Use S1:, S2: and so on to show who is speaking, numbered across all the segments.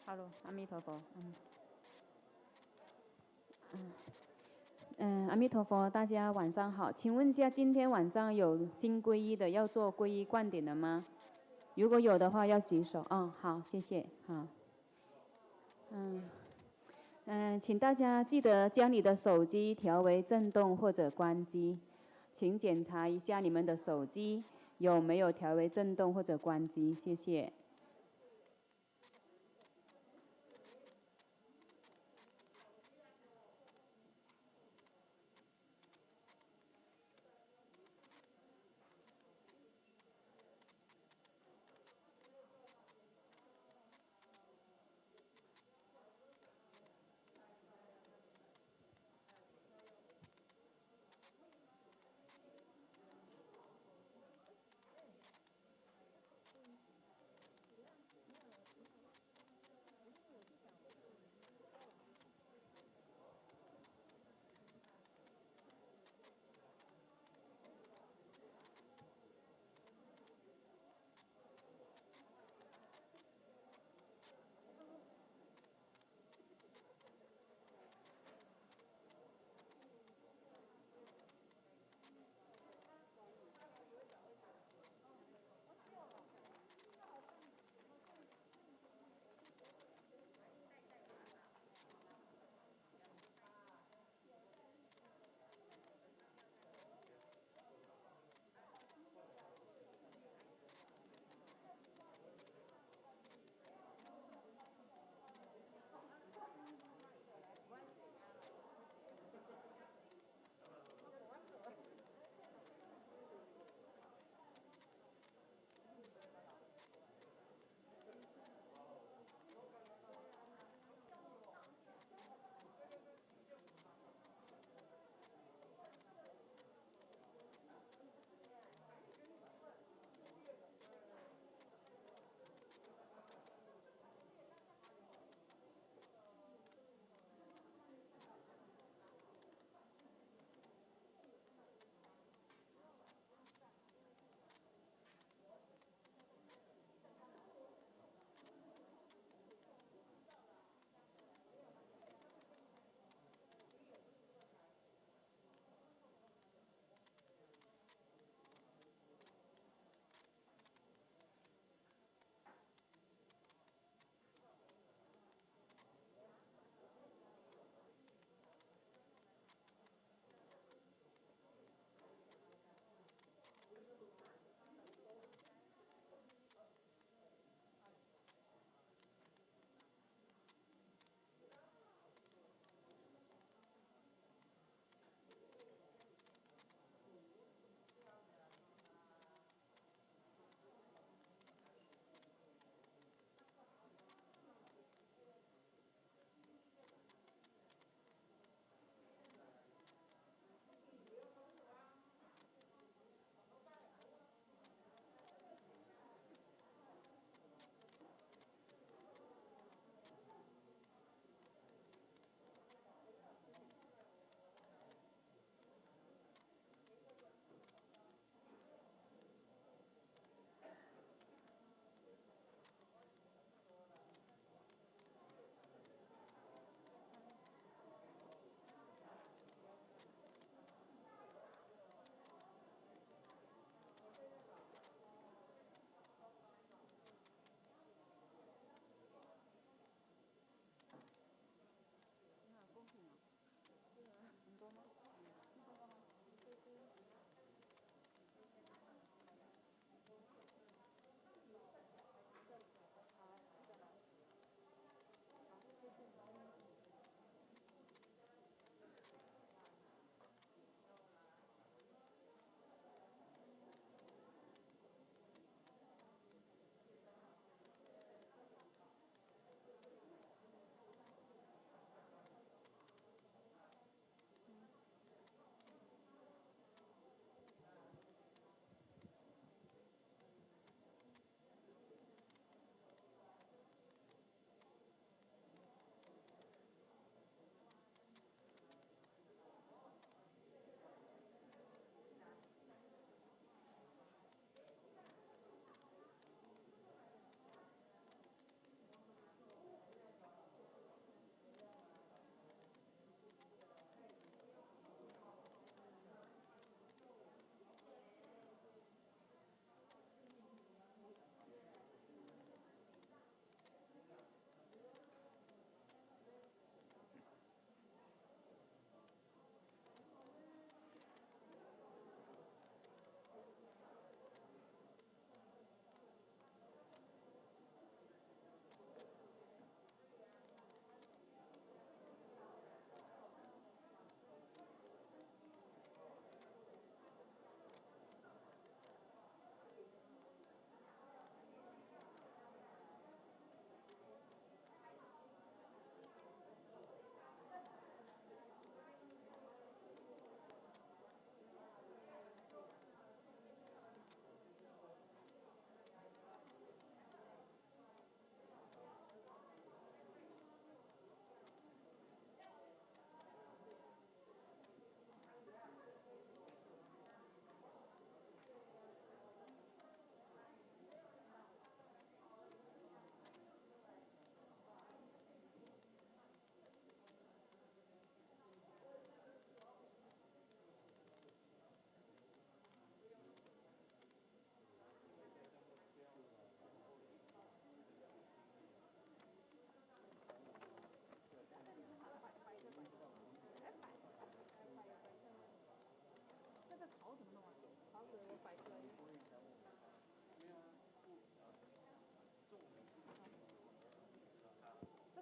S1: 哈喽，阿弥陀佛。阿弥陀佛，大家晚上好。请问一下，今天晚上有新皈依的要做皈依灌顶的吗？如果有的话，要举手。好，谢谢。好，请大家记得将你的手机调为震动或者关机。请检查一下你们的手机有没有调为震动或者关机，谢谢。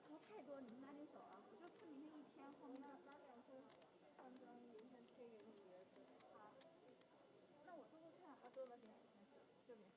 S2: 头太多，你们拿紧手啊！我就吃明天一天，后面拿2颗酸庄，明天贴给你儿子。好，那我做做看，做了点，这边。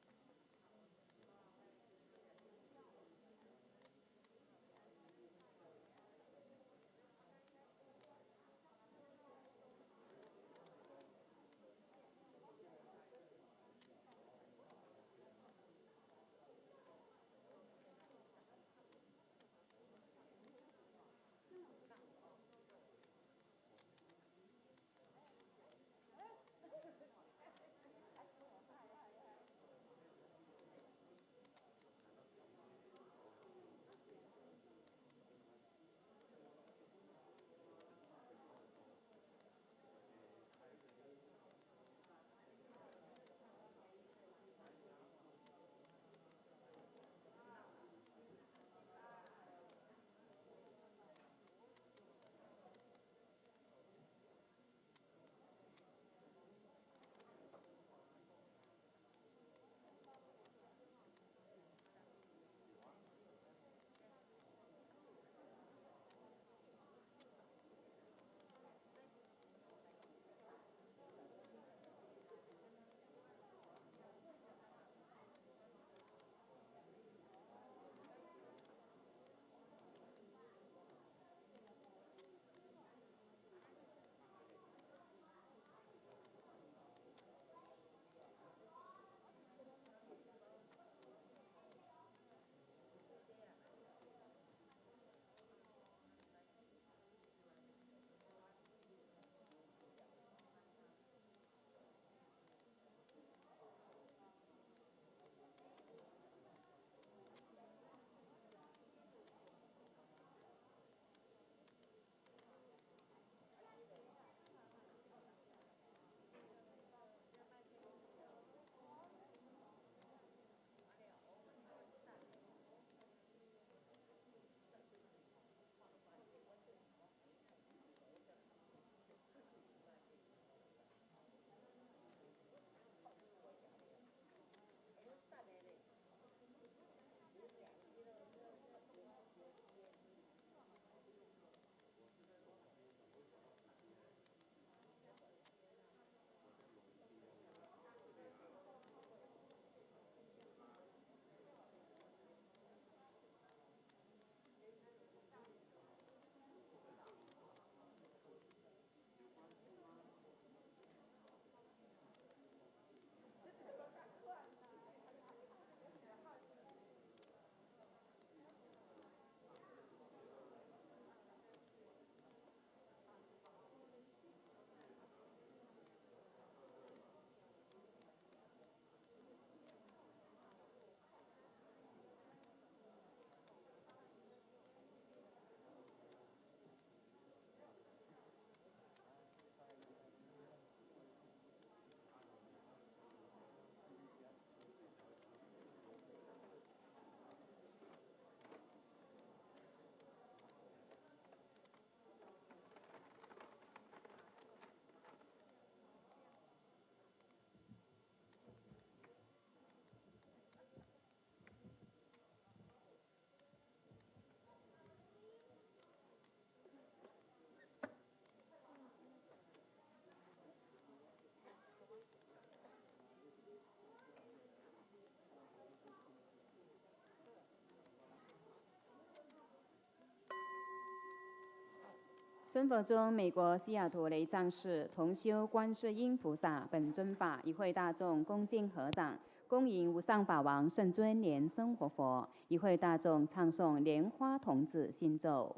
S1: 尊佛中，美国西雅图雷藏寺同修观世音菩萨本尊法一会大众恭敬合掌，恭迎无上法王圣尊莲生活佛。一会大众唱诵莲花童子心咒。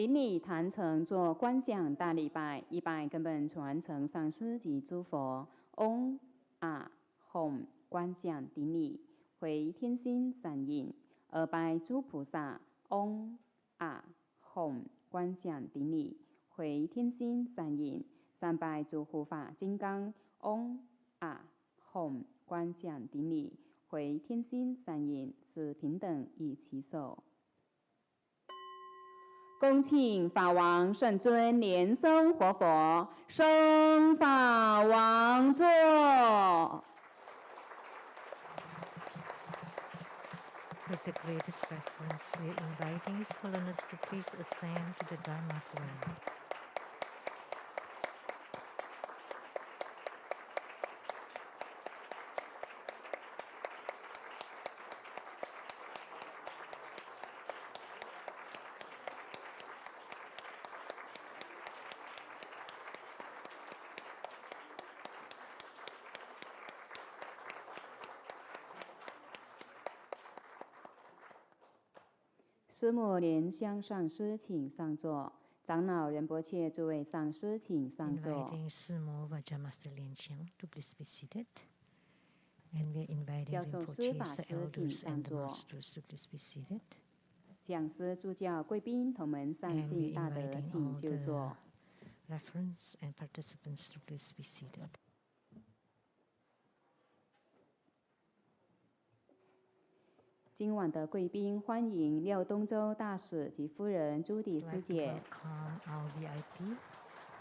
S1: 顶礼坛城做观想大礼拜，1拜根本传承上师及诸佛。嗡啊吽观想顶礼，回天心善印。2拜诸菩萨。嗡啊吽观想顶礼，回天心善印。3拜诸护法金刚。嗡啊吽观想顶礼，回天心善印，是平等以其手。恭请法王圣尊莲生活佛升法王座。
S3: With the greatest reverence, we are inviting His Holiness to please ascend to the Dharma throne.
S1: 师母莲香上师，请上座。长老仁波切诸位上师，请上座。
S3: Inviting Sumo Vajramaster Lianxiang to please be seated. And we are inviting
S1: 教授
S3: Rinpoches,
S1: 师法
S3: the
S1: 师，请
S3: elders
S1: 上
S3: and the
S1: 座。
S3: masters to please be seated.
S1: 讲师助教贵宾同门善
S3: And we
S1: 信
S3: are
S1: 大德，
S3: inviting
S1: 请
S3: all
S1: 就座。
S3: the referents and participants to please be seated.
S1: 今晚的贵宾，欢迎廖东洲大使及夫人朱迪
S3: I'd
S1: 师
S3: like to
S1: 姐，
S3: welcome our VIP,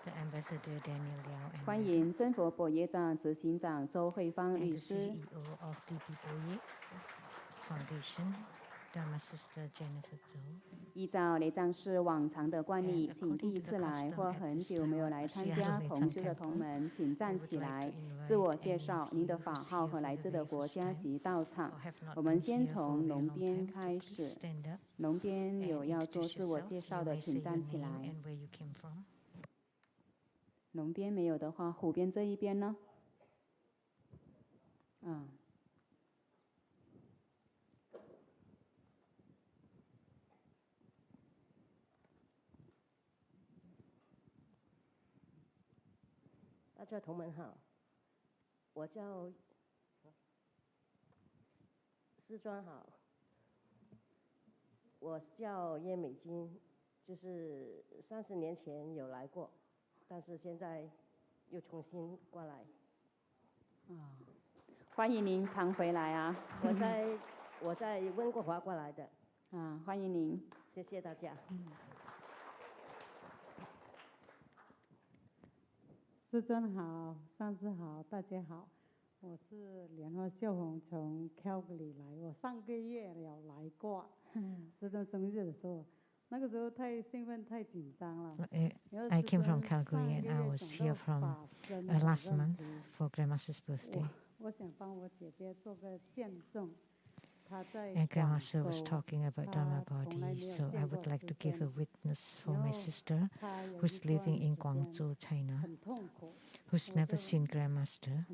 S3: the Ambassador Daniel Liao
S1: 欢
S3: and
S1: 迎真佛宝业藏执行长周慧芳
S3: the
S1: 律师，
S3: CEO of DP Boye Foundation, Dharma Sister Jennifer Zhou.
S1: 依照雷藏寺往常的惯例，
S3: And
S1: 请第一
S3: according to
S1: 次
S3: the
S1: 来
S3: custom
S1: 或
S3: at
S1: 很
S3: this
S1: 久没有
S3: time
S1: 来
S3: of
S1: 参
S3: Seattle
S1: 加
S3: Leyton
S1: 同修的同
S3: Temple,
S1: 门，请
S3: we
S1: 站
S3: would
S1: 起
S3: like
S1: 来，
S3: to
S1: 自我
S3: invite
S1: 介
S3: any
S1: 绍
S3: of
S1: 您的
S3: you
S1: 法
S3: who's
S1: 号
S3: here
S1: 和
S3: for
S1: 来
S3: the
S1: 自的
S3: very
S1: 国
S3: first
S1: 家
S3: time
S1: 及道场
S3: or。have not
S1: 我们
S3: been
S1: 先
S3: here for a
S1: 从
S3: very
S1: 龙
S3: long
S1: 边
S3: time
S1: 开
S3: to please
S1: 始，
S3: stand up
S1: 龙边有
S3: and
S1: 要做
S3: introduce
S1: 自我
S3: yourself.
S1: 介
S3: You
S1: 绍的，
S3: may
S1: 请
S3: say your
S1: 站起
S3: name
S1: 来。
S3: and where you came from.
S1: 龙边没有的话，虎边这一边呢？
S4: 大家同门好，我叫师庄好，我叫叶美金，就是30年前有来过，但是现在又重新过来。
S1: 欢迎您常回来啊！
S4: 我在温哥华过来的，
S1: 欢迎您。
S4: 谢谢大家。
S5: 师尊好，上师好，大家好，我是莲花秀红，从 Calgary 来，我上个月有来过。师尊生日的时候，那个时候太兴奋、太紧张了。
S3: I came from Calgary and I was here from last month for Grandmaster's birthday.
S5: 我想帮我姐姐做个见证。
S3: And Grandmaster was talking about Dharma body, so I would like to give a witness for my sister who's living in Guangzhou, China, who's never seen Grandmaster,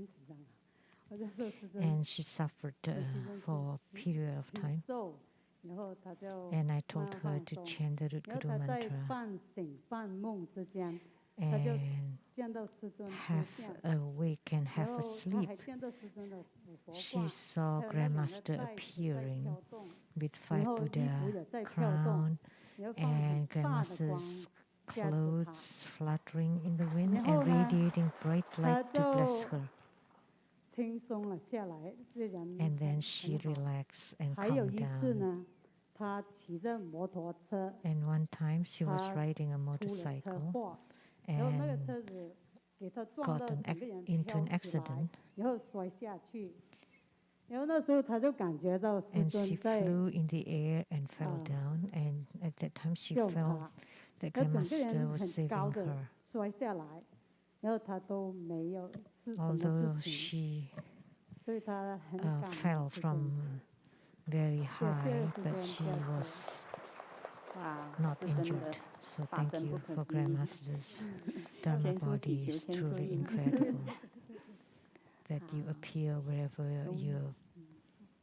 S3: and she suffered for a period of time. And I told her to chant the Root Guru mantra and half awake and half asleep. She saw Grandmaster appearing with 5 Buddha crown and Grandmaster's clothes fluttering in the wind and radiating bright light to bless her. And then she relaxed and calmed down. And one time she was riding a motorcycle and got into an accident. And she flew in the air and fell down. And at that time she felt that Grandmaster was saving her. Although she fell from very high, but she was not injured. So thank you for Grandmaster's Dharma body. It's truly incredible that you appear wherever you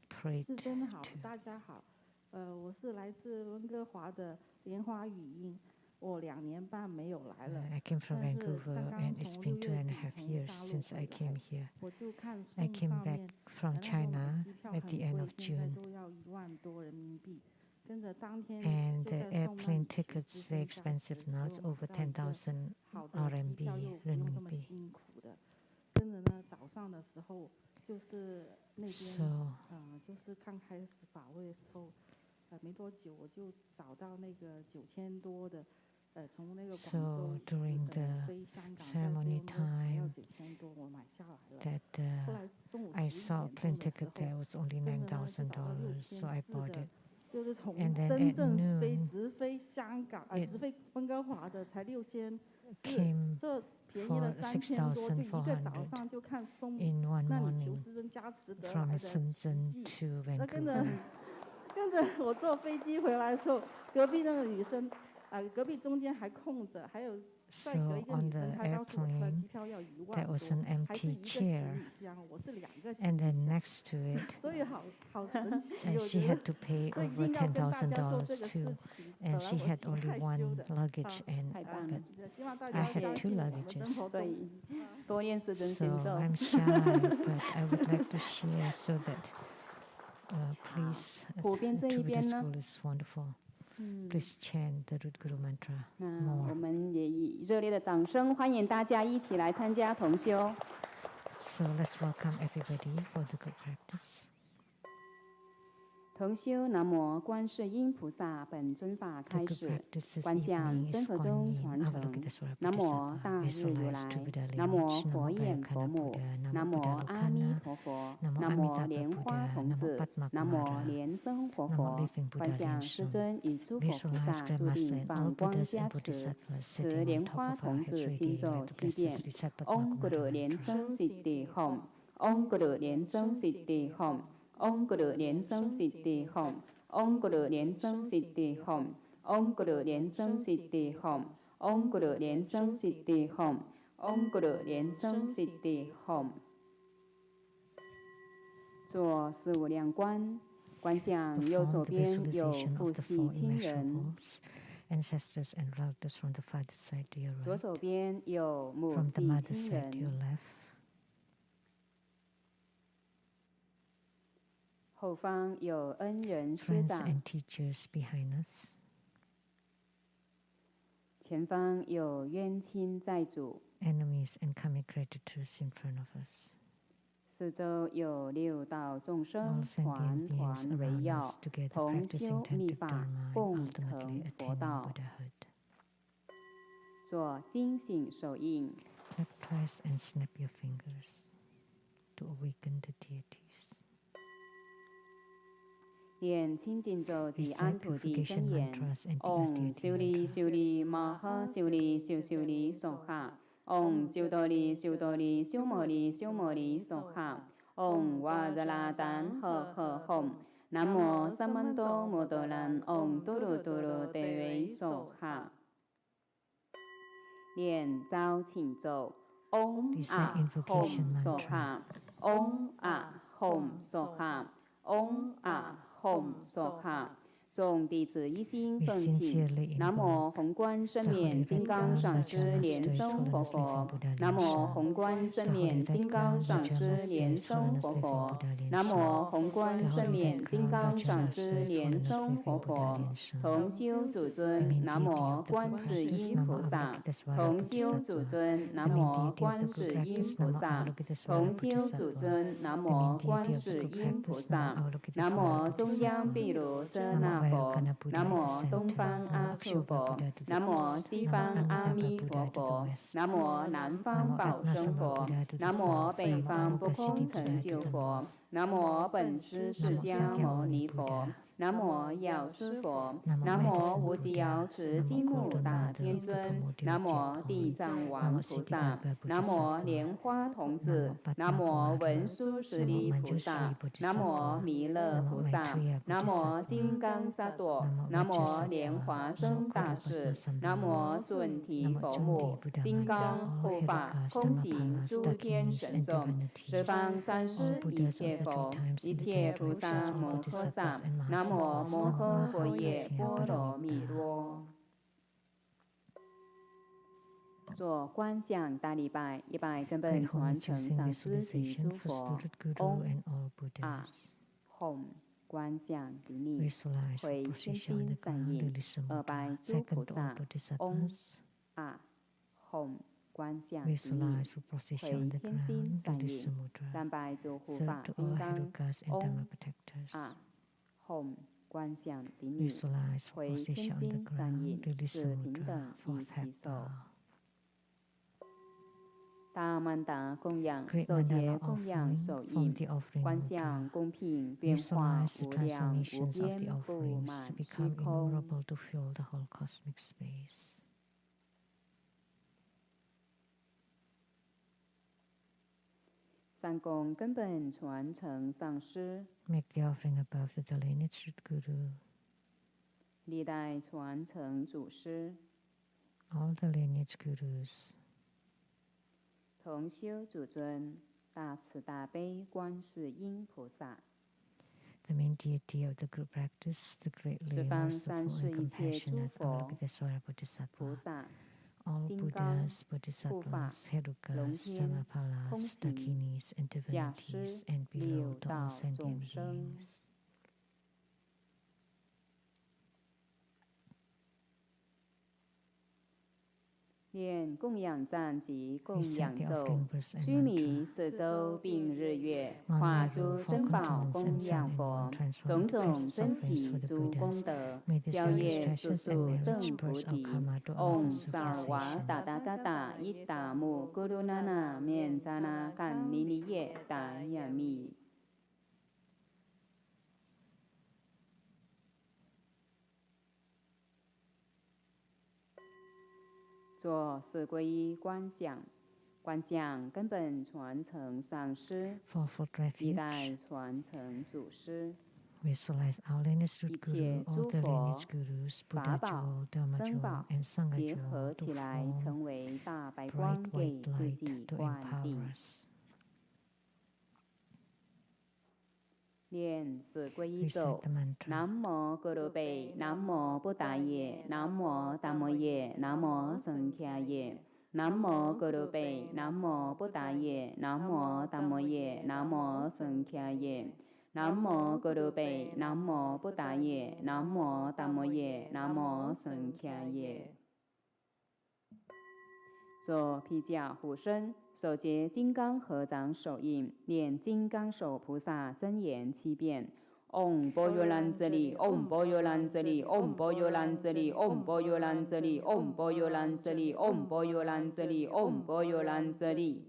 S3: prayed
S2: 师尊好，
S3: to.
S2: 大家好，我是来自温哥华的莲花语音。我2年半没有来了。
S3: I came from
S2: 但是
S3: Vancouver
S2: 刚刚
S3: and it's
S2: 从
S3: been
S2: 6月底
S3: 2.5
S2: 从
S3: years
S2: 大陆
S3: since
S2: 回
S3: I came
S2: 来，
S3: here.
S2: 我就看
S3: I
S2: 送
S3: came
S2: 上
S3: back
S2: 面，
S3: from
S2: 那时候我的
S3: China
S2: 机票
S3: at
S2: 很
S3: the end
S2: 贵，
S3: of
S2: 现在
S3: June.
S2: 都要1万多人民币。跟着当天
S3: And
S2: 就
S3: the
S2: 在送那
S3: airplane
S2: 里起
S3: tickets
S2: 私
S3: very
S2: 生加持，
S3: expensive
S2: 所以
S3: now.
S2: 我
S3: It's
S2: 买
S3: over
S2: 到一个
S3: 10,000
S2: 好的机票，
S3: RMB
S2: 又不用这么
S3: renminbi.
S2: 辛苦的。跟着呢，早上的时候就是那边
S3: So
S2: 就是刚开始法会的时候，没多久我就找到那个9000多的，从那个广
S3: So
S2: 州
S3: during the
S2: 飞香港，在
S3: ceremony
S2: 多伦多还要
S3: time
S2: 9000多，我买下来了。
S3: that
S2: 后来中午
S3: I
S2: 11
S3: saw
S2: 点
S3: plane
S2: 钟的时
S3: ticket
S2: 候，
S3: there was only
S2: 跟着呢就找到
S3: $9,000, so I
S2: 6400
S3: bought
S2: 的
S3: it.
S2: 就是从
S3: And then
S2: 深
S3: at
S2: 圳 飞
S3: noon
S2: 直飞香港，
S3: it
S2: 直飞温哥华的才6400，
S3: came
S2: 这便宜了
S3: for
S2: 3000多，就一个早
S3: 6,400
S2: 上就看松
S3: in one
S2: 那里求
S3: morning
S2: 师真加持得
S3: from
S2: 来的奇
S3: Shenzhen
S2: 迹。
S3: to
S2: 那跟着
S3: Vancouver.
S2: 跟着我坐飞机回来的时候，隔壁那个女生，隔壁中间还空着，还有再
S3: So
S2: 隔一个
S3: on
S2: 女
S3: the
S2: 生，她告诉我她的
S3: airplane
S2: 机票要1万
S3: there
S2: 多，
S3: was an
S2: 还是
S3: empty
S2: 一个行
S3: chair,
S2: 李箱，我是2个行
S3: and
S2: 李
S3: then
S2: 箱，
S3: next to it
S2: 所以好神奇，
S3: and
S2: 我
S3: she
S2: 觉
S3: had
S2: 得。
S3: to pay
S2: 所以一
S3: over
S2: 定要跟大家说这
S3: $10,000
S2: 个事
S3: too,
S2: 情，
S3: and
S2: 本来
S3: she
S2: 我
S3: had
S2: 挺
S3: only
S2: 害羞
S3: one
S2: 的，
S3: luggage and
S1: 太棒了，
S2: 希望大
S3: I
S2: 家
S3: had
S2: 相
S3: two
S2: 信我们
S3: luggages.
S2: 真佛
S1: 所
S2: 宗。
S1: 以多念世尊
S3: So
S1: 心咒。
S3: I'm shy, but I would like to share so that please,
S1: 普遍这一
S3: Two Buddha
S1: 边呢，
S3: School is wonderful. Please chant the Root Guru mantra
S1: 那
S3: more.
S1: 我们也以热烈的掌声欢迎大家一起来参加同修。
S3: So let's welcome everybody for the good practice.
S1: 同修南无观世音菩萨本尊法
S3: The
S1: 开
S3: good
S1: 始，
S3: practice this
S1: 观想
S3: evening
S1: 真
S3: is
S1: 佛
S3: Guan
S1: 中
S3: Yin,
S1: 传承。
S3: Avalokitesvara
S1: 南无
S3: Bodhisattva.
S1: 大日如
S3: Visualize
S1: 来
S3: two Buddha，
S1: 南无
S3: lineage,
S1: 佛
S3: Namo
S1: 眼佛
S3: Bhayakana
S1: 母
S3: Buddha,
S1: 南
S3: Namo
S1: 无
S3: Buddha
S1: 阿弥
S3: Lokana,
S1: 陀佛
S3: Namo
S1: 南无
S3: Amitabha
S1: 莲花
S3: Buddha,
S1: 童
S3: Namo
S1: 子
S3: Padma
S1: 南无
S3: Kumara,
S1: 莲生活
S3: Namo
S1: 佛
S3: Living
S1: 观
S3: Buddha
S1: 想师
S3: Liensheng.
S1: 尊与诸佛菩
S3: Visualize
S1: 萨注
S3: Grandmaster
S1: 定
S3: and all
S1: 放光
S3: Buddhas
S1: 加
S3: and
S1: 持，
S3: Bodhisattvas
S1: 持
S3: sitting
S1: 莲
S3: on top
S1: 花
S3: of our
S1: 童
S3: heads
S1: 子心
S3: reading
S1: 咒
S3: the
S1: 7遍
S3: blessed Sat Padma
S1: 嗡咕噜
S3: Kumara
S1: 莲
S3: mantra.
S1: 生悉地吽，嗡咕噜莲生悉地吽，嗡咕噜莲生悉地吽，嗡咕噜莲生悉地吽，嗡咕噜莲生悉地吽，嗡咕噜莲生悉地吽，嗡咕噜莲生悉地吽。做四无量观，观想右
S3: Perform
S1: 手
S3: the
S1: 边有
S3: visualization
S1: 父
S3: of the
S1: 系
S3: four
S1: 亲人，
S3: immeasurables, ancestors and relatives from the father's side to your
S1: 左
S3: right,
S1: 手边有母
S3: from the
S1: 系
S3: mother's
S1: 亲
S3: side to your
S1: 人，
S3: left,
S1: 后方有恩人师
S3: friends
S1: 长，
S3: and teachers behind us,
S1: 前方有冤亲债主，
S3: enemies and karmic creditors in front of us.
S1: 四周有六道众
S3: All
S1: 生
S3: sentient
S1: 团
S3: beings
S1: 团围
S3: around
S1: 绕，
S3: us together
S1: 同
S3: practicing
S1: 修密
S3: tantric
S1: 法，
S3: dharma and
S1: 共
S3: ultimately
S1: 成佛
S3: attaining
S1: 道。
S3: Buddhahood.
S1: 做精醒手印，
S3: Tap twice and snap your fingers to awaken the deities.
S1: 念清净咒及
S3: Recite
S1: 安土地
S3: purification
S1: 真言
S3: mantras and the
S1: ：Om
S3: deity
S1: 修利
S3: mantras.
S1: 修利摩诃修利修修利娑哈。Om 修多利修多利修摩利修摩利娑哈。Om 瓦热拉丹呵呵吽。南无萨曼多摩多兰 Om 嘟噜嘟噜得维娑哈。念招请咒：Om
S3: Recite
S1: 啊
S3: invocation
S1: Hom 娑
S3: mantra.
S1: 哈。Om 啊 Hom 娑哈。Om 啊 Hom 娑哈。众弟子一心
S3: We
S1: 奋起，
S3: sincerely
S1: 南无
S3: invoke
S1: 宏观生
S3: the
S1: 免
S3: Holy
S1: 金
S3: Red
S1: 刚
S3: God,
S1: 上师
S3: Vajra
S1: 莲
S3: Master, His
S1: 生活
S3: Holiness
S1: 佛
S3: Living Buddha
S1: 南无
S3: Liensheng.
S1: 宏观生
S3: The Holy
S1: 免
S3: Red
S1: 金刚
S3: God,
S1: 上
S3: Vajra
S1: 师
S3: Master,
S1: 莲
S3: His
S1: 生
S3: Holiness
S1: 活
S3: Living
S1: 佛
S3: Buddha
S1: 南无
S3: Liensheng.
S1: 宏观
S3: The
S1: 生
S3: Holy
S1: 免
S3: Red
S1: 金
S3: God,
S1: 刚
S3: Vajra
S1: 上
S3: Master,
S1: 师
S3: His
S1: 莲
S3: Holiness
S1: 生
S3: Living
S1: 活
S3: Buddha
S1: 佛
S3: Liensheng.
S1: 同修主
S3: The
S1: 尊
S3: main
S1: 南
S3: deity
S1: 无
S3: of the
S1: 观
S3: good
S1: 世
S3: practice,
S1: 音
S3: Namo
S1: 菩萨
S3: Avalokitesvara
S1: 同修主
S3: Bodhisattva.
S1: 尊
S3: The
S1: 南
S3: main
S1: 无
S3: deity of
S1: 观
S3: the good
S1: 世音
S3: practice,
S1: 菩
S3: Namo
S1: 萨
S3: Avalokitesvara
S1: 同修主
S3: Bodhisattva.
S1: 尊南
S3: The main
S1: 无观
S3: deity of the
S1: 世
S3: good
S1: 音菩
S3: practice,
S1: 萨
S3: Namo
S1: 南
S3: Avalokitesvara
S1: 无中央毗
S3: Bodhisattva.
S1: 卢遮
S3: Namo
S1: 那佛
S3: Vairocana Buddha
S1: 南
S3: at the
S1: 无东
S3: center.
S1: 方
S3: Namo
S1: 阿处
S3: Akshoka
S1: 佛
S3: Buddha to the
S1: 南无
S3: east.
S1: 西
S3: Namo
S1: 方阿
S3: Amitabha
S1: 弥陀
S3: Buddha to the
S1: 佛
S3: west.
S1: 南无南方
S3: Namo
S1: 宝生
S3: Padmasambhava
S1: 佛
S3: Buddha to the
S1: 南无
S3: south.
S1: 北
S3: Namo
S1: 方不
S3: Alokasiddhi
S1: 空成
S3: Buddha
S1: 就
S3: to the
S1: 佛
S3: north.
S1: 南无本师释
S3: Namo
S1: 迦牟尼
S3: Sakyamuni
S1: 佛
S3: Buddha.
S1: 南无药师佛
S3: Namo
S1: 南无
S3: Medicine
S1: 无极瑶
S3: Buddha.
S1: 池
S3: Namo
S1: 金木
S3: Golden
S1: 大
S3: Mother
S1: 天
S3: of the
S1: 尊
S3: Primordial
S1: 南无
S3: Temple.
S1: 地藏王
S3: Namo
S1: 菩
S3: Siddhi
S1: 萨
S3: Baba
S1: 南无
S3: Bodhisattva.
S1: 莲花童子
S3: Namo
S1: 南
S3: Padma
S1: 无
S3: Kumara.
S1: 文殊师
S3: Namo
S1: 利菩萨
S3: Manjushri
S1: 南无
S3: Bodhisattva.
S1: 弥勒
S3: Namo
S1: 菩萨
S3: Maitreya
S1: 南无
S3: Bodhisattva.
S1: 金刚萨埵
S3: Namo
S1: 南无
S3: Vajrasattva.
S1: 莲华
S3: Namo
S1: 生大
S3: Guru
S1: 士
S3: Padmasambhava.
S1: 南无准提
S3: Namo
S1: 佛
S3: Chundi
S1: 母
S3: Buddha
S1: 金
S3: Maya.
S1: 刚
S3: All
S1: 护法
S3: Herakas,
S1: 空行
S3: Dhammapalas,
S1: 诸天
S3: Dakinis,
S1: 神
S3: and
S1: 众十
S3: divinities.
S1: 方三
S3: All
S1: 世一
S3: Buddhas of
S1: 切
S3: the three
S1: 佛
S3: times
S1: 一
S3: in the
S1: 切
S3: 10
S1: 菩萨
S3: traditions, all
S1: 摩诃
S3: Bodhisattvas
S1: 萨
S3: and
S1: 南无
S3: Mahasattvas.
S1: 摩诃
S3: Namo
S1: 佛耶
S3: Bhagavate
S1: 波罗蜜
S3: Paramita.
S1: 多。做观想大礼拜，一拜根
S3: Great
S1: 本
S3: Home
S1: 传
S3: is
S1: 承
S3: using
S1: 上师及
S3: visualization
S1: 诸
S3: for
S1: 佛
S3: Student Guru
S1: 嗡
S3: and all
S1: 啊
S3: Buddhas.
S1: Home 观想礼礼，
S3: Visualize
S1: 回
S3: for
S1: 心
S3: position on
S1: 心
S3: the
S1: 善
S3: ground,
S1: 印，
S3: release the
S1: 二拜
S3: mudra.
S1: 诸菩
S3: Second, all
S1: 萨嗡
S3: Bodhisattvas.
S1: 啊 Home 观想礼礼，
S3: Visualize for position
S1: 回
S3: on the
S1: 天心
S3: ground,
S1: 善
S3: release the
S1: 印，
S3: mudra.
S1: 三拜诸护
S3: Third,
S1: 法
S3: to
S1: 金
S3: all
S1: 刚
S3: Herukas and Dhamma
S1: 嗡
S3: protectors.
S1: 啊 Home 观想礼礼，
S3: Visualize for
S1: 回天
S3: position on the
S1: 心善
S3: ground,
S1: 印，
S3: release the
S1: 是平
S3: mudra.
S1: 等一
S3: Fourth
S1: 起
S3: head
S1: 受。
S3: bow.
S1: 大曼达供养，
S3: Great
S1: 受节
S3: mandala
S1: 供养
S3: offering
S1: 手
S3: from
S1: 印，
S3: the offering
S1: 观
S3: mudra.
S1: 想公平变化
S3: Visualize the
S1: 无量无
S3: transformations of
S1: 边
S3: the
S1: 不
S3: offerings
S1: 满
S3: to
S1: 虚
S3: become
S1: 空。
S3: innumerable to fill the whole cosmic space.
S1: 三供根本传承上师，
S3: Make the offering above to the lineage Guru.
S1: 历代传承祖师，
S3: All the lineage Gurus.
S1: 同修主尊，大慈大悲观世音菩萨，
S3: The main deity of the group practice, the greatly
S1: 十方
S3: merciful
S1: 三
S3: and
S1: 世一切诸
S3: compassionate
S1: 佛
S3: Avalokitesvara
S1: 菩
S3: Bodhisattva.
S1: 萨，
S3: All
S1: 金刚
S3: Buddhas,
S1: 护法
S3: Bodhisattvas, Herukas,
S1: 龙天
S3: Dhammapalas,
S1: 空行
S3: Dakinis, and
S1: 下
S3: divinities,
S1: 施
S3: and
S1: 六
S3: below to
S1: 道
S3: all
S1: 众
S3: sentient
S1: 生。
S3: beings.
S1: 念供养赞及
S3: We
S1: 供
S3: said
S1: 养
S3: the
S1: 咒，
S3: offering verse and
S1: 须弥
S3: mantra.
S1: 四周并日月，
S3: On
S1: 化
S3: Meru
S1: 诸
S3: for
S1: 珍宝
S3: continents
S1: 供
S3: and sun
S1: 养
S3: and
S1: 佛
S3: moon， transform
S1: 种
S3: the
S1: 种
S3: precious
S1: 珍
S3: offerings
S1: 奇
S3: for the
S1: 诸功
S3: Buddhas.
S1: 德，
S3: May this
S1: 消
S3: very
S1: 业速
S3: treasures and
S1: 速
S3: marriage
S1: 正菩
S3: purse our
S1: 提。
S3: karma to
S1: 嗡
S3: abundance of
S1: 萨瓦
S3: sensation.
S1: 达达嘎达伊达木咕噜那那面扎那干尼尼耶达雅密。做四皈依观想，观想根本传承上师，
S3: Fourfold
S1: 历
S3: refuge.
S1: 代传承祖师，
S3: Visualize our lineage root
S1: 一
S3: guru,
S1: 切
S3: all
S1: 诸
S3: the
S1: 佛
S3: lineage gurus,
S1: 法
S3: Buddha
S1: 宝
S3: jewel, Dhamma
S1: 僧
S3: jewel,
S1: 宝
S3: and Sangha
S1: 结合
S3: jewel to
S1: 起来，
S3: form
S1: 成为大白
S3: bright
S1: 光，给
S3: white
S1: 自
S3: light
S1: 己
S3: to
S1: 灌
S3: empower
S1: 顶。
S3: us.
S1: 念四皈依
S3: Recite
S1: 咒
S3: the： mantra.
S1: 南无咕噜贝，南无布达耶，南无达摩耶，南无僧伽耶。南无咕噜贝，南无布达耶，南无达摩耶，南无僧伽耶。南无咕噜贝，南无布达耶，南无达摩耶，南无僧伽耶。做披甲护身，手结金刚合掌手印，念金刚手菩萨真言7遍。唵波哟兰哲利，唵波哟兰哲利，唵波哟兰哲利，唵波哟兰哲利，唵波哟兰哲利，唵波哟兰哲利，唵波哟兰哲利。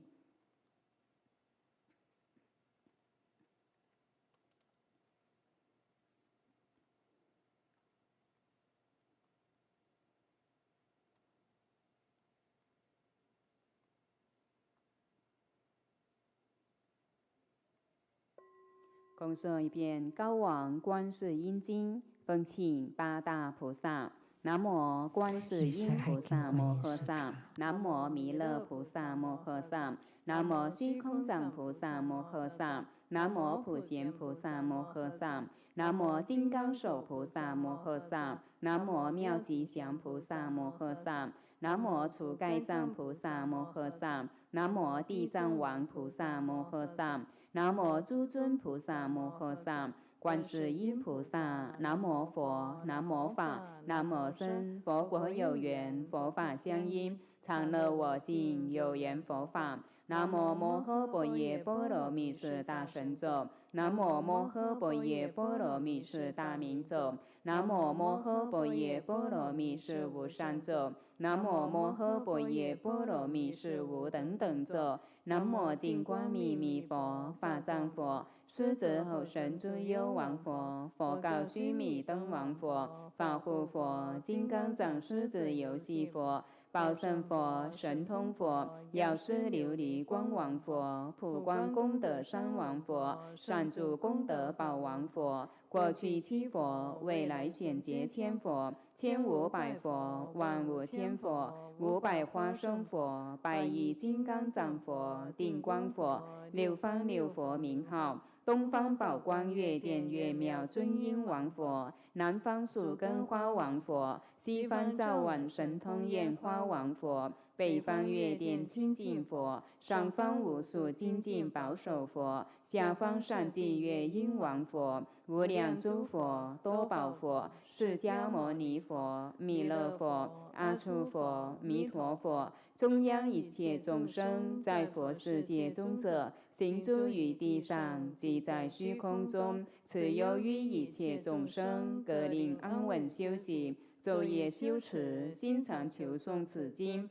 S1: 共诵一遍《高王观世音经》，奉请八大菩萨。南无观世音菩萨摩诃萨，南无弥勒菩萨摩诃萨，南无虚空藏菩萨摩诃萨，南无普贤菩萨摩诃萨，南无金刚手菩萨摩诃萨，南无妙吉祥菩萨摩诃萨，南无除盖藏菩萨摩诃萨，南无地藏王菩萨摩诃萨，南无诸尊菩萨摩诃萨。观世音菩萨，南无佛，南无法，南无僧。佛国有缘，佛法相应，常乐我净，有缘佛法。南无摩诃般若波罗蜜是大神咒，南无摩诃般若波罗蜜是大明咒，南无摩诃般若波罗蜜是无上咒，南无摩诃般若波罗蜜是无等等咒。南无净光密密佛，法藏佛。狮子吼神诸幽王佛，佛告须弥灯王佛，法护佛，金刚藏狮子游戏佛，宝胜佛，神通佛，药师琉璃光王佛，普光功德山王佛，善住功德宝王佛，过去七佛，未来显劫千佛，1500佛，万物千佛，500花生佛，100亿金刚藏佛，定光佛，六方六佛名号。东方宝光月殿月妙尊音王佛，南方树根花王佛，西方照晚神通焰花王佛，北方月殿清净佛，上方无数精进保守佛，下方善济月音王佛，无量诸佛、多宝佛、释迦牟尼佛、弥勒佛、阿处佛、弥陀佛，中央一切众生，在佛世界中者，行诸于地上，即在虚空中，此由于一切众生，各令安稳修行，昼夜修持，心常求诵此经，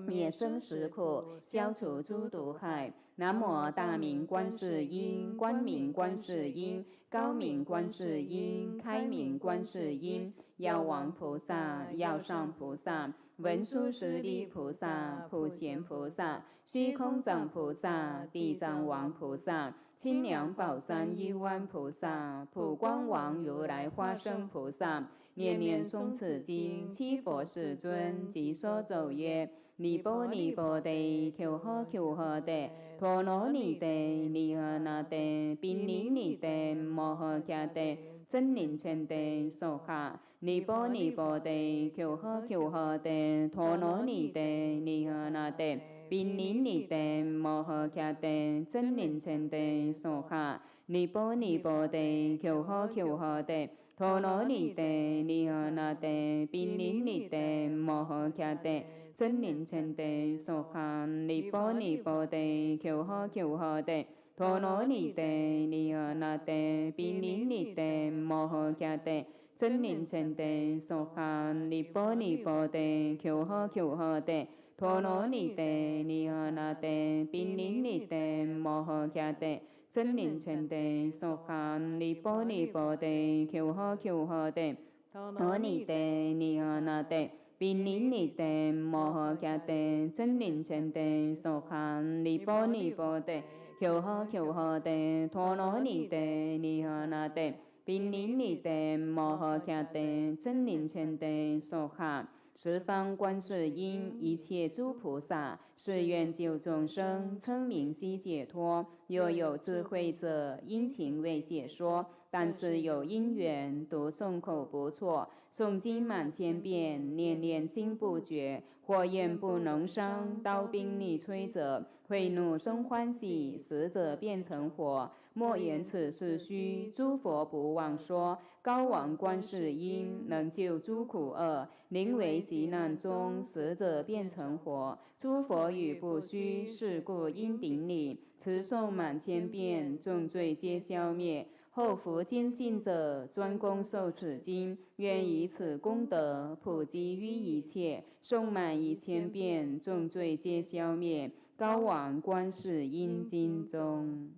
S1: 灭生死苦，消除诸毒害。南无大明观世音，光明观世音，高明观世音，开明观世音，药王菩萨，药上菩萨，文殊师利菩萨，普贤菩萨，虚空藏菩萨，地藏王菩萨，清凉宝山一万菩萨，普光王如来化身菩萨，念念诵此经，七佛世尊即说咒曰：尼波尼波地，求呵求呵地，陀罗尼地，尼诃那地，宾尼尼地，摩诃迦地，真灵前地，娑哈。尼波尼波地，求呵求呵地，陀罗尼地，尼诃那地，宾尼尼地，摩诃迦地，真灵前地，娑哈。尼波尼波地，求呵求呵地，陀罗尼地，尼诃那地，宾尼尼地，摩诃迦地，真灵前地，娑哈。尼波尼波地，求呵求呵地，陀罗尼地，尼诃那地，宾尼尼地，摩诃迦地，真灵前地，娑哈。尼波尼波地，求呵求呵地，陀罗尼地，尼诃那地，宾尼尼地，摩诃迦地，真灵前地，娑哈。尼波尼波地，求呵求呵地，陀罗尼地，尼诃那地，宾尼尼地，摩诃迦地，真灵前地，娑哈。尼波尼波地，求呵求呵地，陀罗尼地，尼诃那地，宾尼尼地，摩诃迦地，真灵前地，娑哈。十方观世音，一切诸菩萨，是愿救众生，称名悉解脱。若有智慧者，因情未解说，但是有因缘，读诵口不错，诵经满千遍，念念心不绝。火焰不能伤，刀兵力摧者，慧怒生欢喜，死者变成火。莫言此是虚，诸佛不忘说。高王观世音，能救诸苦厄，临危急难中，死者变成火。诸佛语不虚，是故应顶礼。持诵满千遍，众罪皆消灭。后福坚信者，专攻受此经，愿以此功德普及于一切。诵满1000遍，众罪皆消灭。高王观世音经中。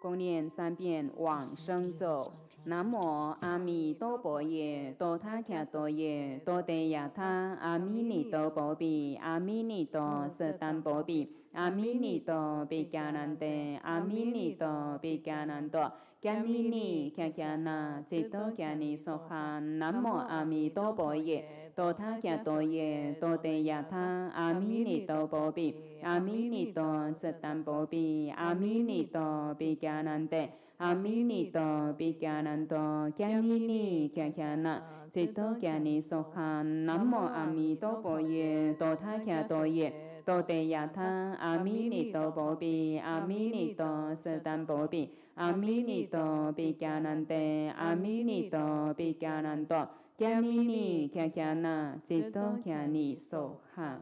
S1: 共念3遍往生咒。南无阿弥陀佛耶，多他伽多耶，多地亚他，阿弥尼多波比，阿弥尼多舍单波比，阿弥尼多比伽难得，阿弥尼多比伽难多，伽尼尼伽伽那，จิตโต伽尼娑哈。南无阿弥陀佛耶，多他伽多耶，多地亚他，阿弥尼多波比，阿弥尼多舍单波比，阿弥尼多比伽难得，阿弥尼多比伽难多，伽尼尼伽伽那，จิตโต伽尼娑哈。南无阿弥陀佛耶，多他伽多耶，多地亚他，阿弥尼多波比，阿弥尼多舍单波比，阿弥尼多比伽难得，阿弥尼多比伽难多，伽尼尼伽伽那，จิตโต伽尼娑哈。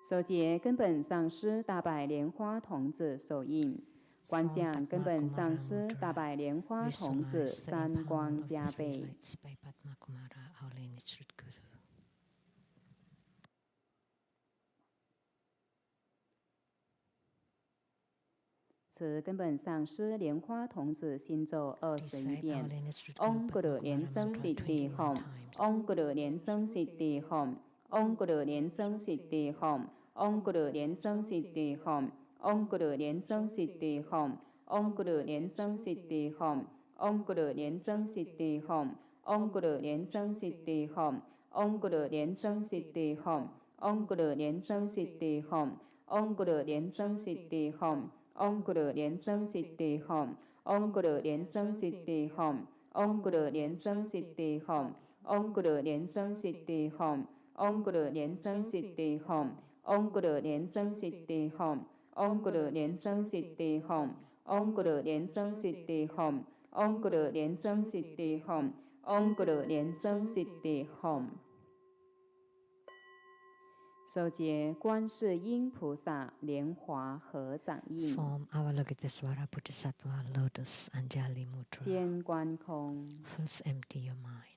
S1: 手结根本上师大白莲花童子手印，观想根本上师大白莲花童子三光加倍。持根本上师莲花童子心咒21遍。唵咕噜莲生悉地吽，唵咕噜莲生悉地吽，唵咕噜莲生悉地吽，唵咕噜莲生悉地吽，唵咕噜莲生悉地吽，唵咕噜莲生悉地吽，唵咕噜莲生悉地吽，唵咕噜莲生悉地吽，唵咕噜莲生悉地吽，唵咕噜莲生悉地吽，唵咕噜莲生悉地吽，唵咕噜莲生悉地吽，唵咕噜莲生悉地吽，唵咕噜莲生悉地吽， Om Guru Niệm Xưng Siddhi Hom. Om Guru Niệm Xưng Siddhi Hom. Om Guru Niệm Xưng Siddhi Hom. Om Guru Niệm Xưng Siddhi Hom. Om Guru Niệm Xưng Siddhi Hom. Om Guru Niệm Xưng Siddhi Hom. Om Guru Niệm Xưng Siddhi Hom. 手结观世音菩萨莲华合掌印。
S3: Form Avalokitesvara Bodhisattva Lotus Anjali Mudra.
S1: 先观空。
S3: First empty your mind.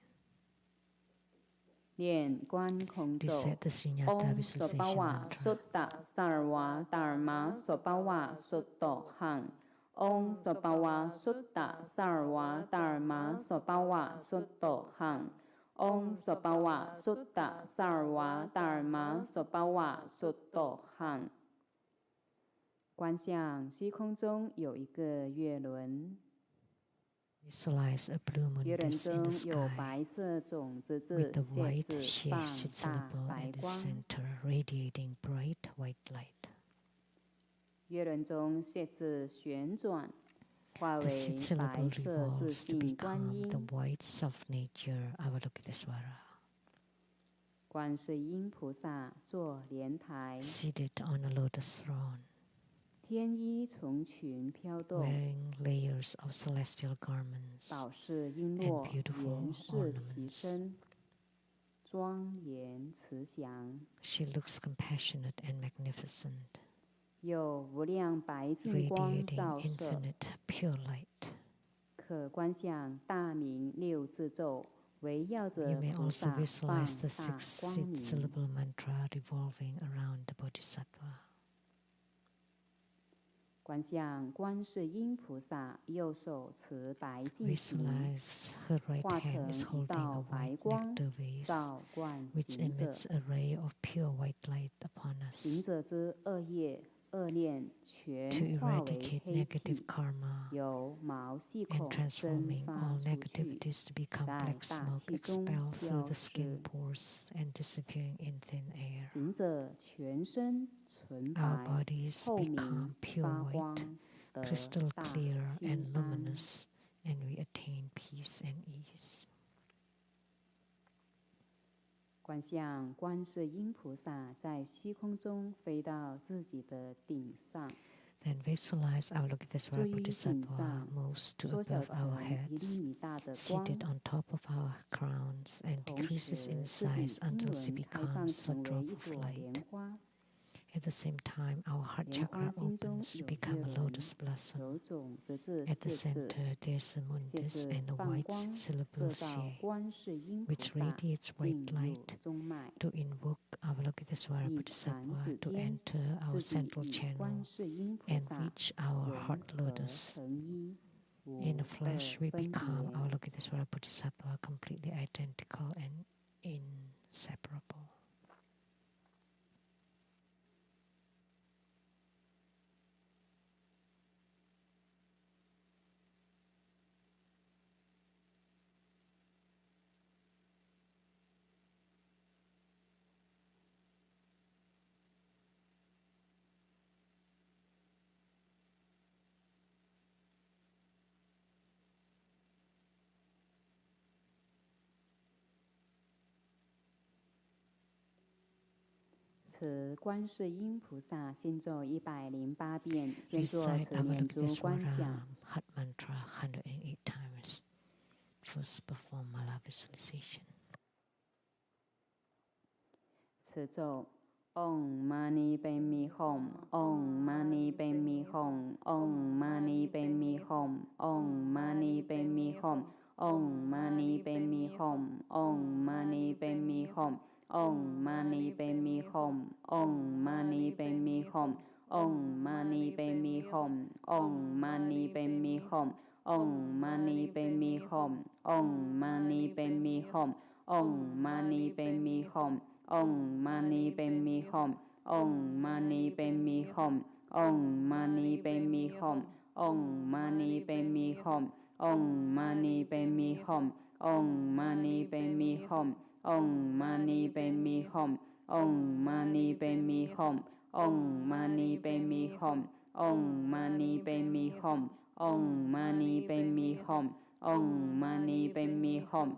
S1: 念观空咒。
S3: Recite the Sunyata visualization
S1: Om
S3: mantra.
S1: Sutta Sarva Dharma Sobhava Sutto Hang. Om Sobhava Sutta Sarva Dharma Sobhava Sutto Hang. Om Sobhava Sutta Sarva Dharma Sobhava Sutto Hang. 观想虚空中有一个月轮，
S3: Visualize a blue moon
S1: 月轮
S3: disk in the
S1: 中有
S3: sky
S1: 白色种子
S3: with
S1: 字
S3: the
S1: 写
S3: white
S1: 字
S3: shade
S1: 放大
S3: syllable
S1: 白
S3: at the
S1: 光。
S3: center, radiating bright white light.
S1: 月轮中写字旋转，化
S3: The
S1: 为
S3: seed
S1: 白
S3: syllable
S1: 色自
S3: revolves to
S1: 信观
S3: become the
S1: 音。
S3: white self-nature Avalokitesvara.
S1: 观世音菩萨坐莲台，
S3: Seated on a lotus throne,
S1: 天衣从裙飘动，
S3: wearing layers of celestial garments,
S1: 宝饰璎
S3: and
S1: 珞，
S3: beautiful
S1: 颜饰齐
S3: ornaments.
S1: 身，庄严慈祥。
S3: She looks compassionate and magnificent,
S1: 有无量白净光
S3: radiating
S1: 照射，
S3: infinite pure light.
S1: 可观想大明六字咒围绕
S3: You
S1: 着
S3: may
S1: 菩
S3: also
S1: 萨放
S3: visualize the
S1: 大
S3: six
S1: 光
S3: seed
S1: 明。
S3: syllable mantra revolving around the Bodhisattva.
S1: 观想观世音菩萨右手持白净瓶，
S3: Visualize her right
S1: 化
S3: hand
S1: 成
S3: is
S1: 一
S3: holding
S1: 道
S3: a
S1: 白
S3: white
S1: 光，
S3: nectar vase,
S1: 照观
S3: which
S1: 行者。
S3: emits a ray of pure white light upon
S1: 行
S3: us
S1: 者之恶业、恶念全
S3: to
S1: 化为
S3: eradicate
S1: 黑
S3: negative
S1: 气，
S3: karma
S1: 由毛细
S3: and
S1: 孔蒸
S3: transforming
S1: 发
S3: all
S1: 出去，
S3: negativities to become
S1: 在
S3: black
S1: 大
S3: smoke
S1: 气中
S3: expelled through
S1: 消
S3: the skin
S1: 失。
S3: pores and disappearing in thin air.
S1: 行者全身纯
S3: Our
S1: 白、
S3: bodies
S1: 透明、
S3: become pure
S1: 发
S3: white,
S1: 光，得
S3: crystal
S1: 大
S3: clear
S1: 清
S3: and
S1: 安。
S3: luminous, and we attain peace and ease.
S1: 观想观世音菩萨在虚空中飞到自己的顶上，
S3: Then visualize
S1: 坐
S3: Avalokitesvara
S1: 于顶
S3: Bodhisattva
S1: 上，
S3: moves to
S1: 缩小
S3: above our
S1: 成一
S3: heads,
S1: 厘米大的光，
S3: seated on top of our crowns, and
S1: 同
S3: decreases
S1: 时
S3: in
S1: 自己
S3: size
S1: 心
S3: until she
S1: 轮开放
S3: becomes a
S1: 成为
S3: drop
S1: 一
S3: of
S1: 朵莲
S3: light.
S1: 花，
S3: At the same time, our heart
S1: 莲花
S3: chakra
S1: 心中
S3: opens to
S1: 有
S3: become
S1: 月
S3: a
S1: 轮，
S3: lotus blossom.
S1: 有种子字
S3: At the
S1: 谢字，
S3: center, there's a moon
S1: 谢
S3: disk
S1: 字
S3: and a
S1: 放
S3: white
S1: 光，
S3: syllable
S1: 射到
S3: shade,
S1: 观世音菩
S3: which
S1: 萨，
S3: radiates white
S1: 进入
S3: light
S1: 中脉。
S3: to invoke Avalokitesvara
S1: 以弹
S3: Bodhisattva
S1: 指
S3: to
S1: 间，
S3: enter our
S1: 自己
S3: central
S1: 与
S3: channel
S1: 观世音菩
S3: and
S1: 萨
S3: reach our
S1: 融
S3: heart
S1: 合
S3: lotus.
S1: 成一，无
S3: In a
S1: 二
S3: flash, we
S1: 分
S3: become
S1: 别。
S3: Avalokitesvara Bodhisattva, completely identical and inseparable.
S1: "持观世音菩萨心咒108遍，兼做
S3: Recite
S1: 持念珠观
S3: Avalokitesvara
S1: 想。
S3: Heart Mantra 108 times. First perform mala visualization.
S1: 持咒：Om Mani Padme Hum，Om Mani Padme Hum，Om Mani Padme Hum，Om Mani Padme Hum，Om Mani Padme Hum，Om Mani Padme Hum，Om Mani Padme Hum，Om Mani Padme Hum，Om Mani Padme Hum，Om Mani Padme Hum，Om Mani Padme Hum，Om Mani Padme Hum，Om Mani Padme Hum。Om Mani Padme Hum, Om Mani Padme Hum, Om Mani Padme Hum, Om Mani Padme Hum, Om Mani Padme Hum, Om Mani Padme Hum, Om Mani Padme Hum, Om Mani Padme Hum, Om Mani Padme Hum, Om Mani Padme Hum, Om Mani Padme Hum, Om Mani Padme Hum,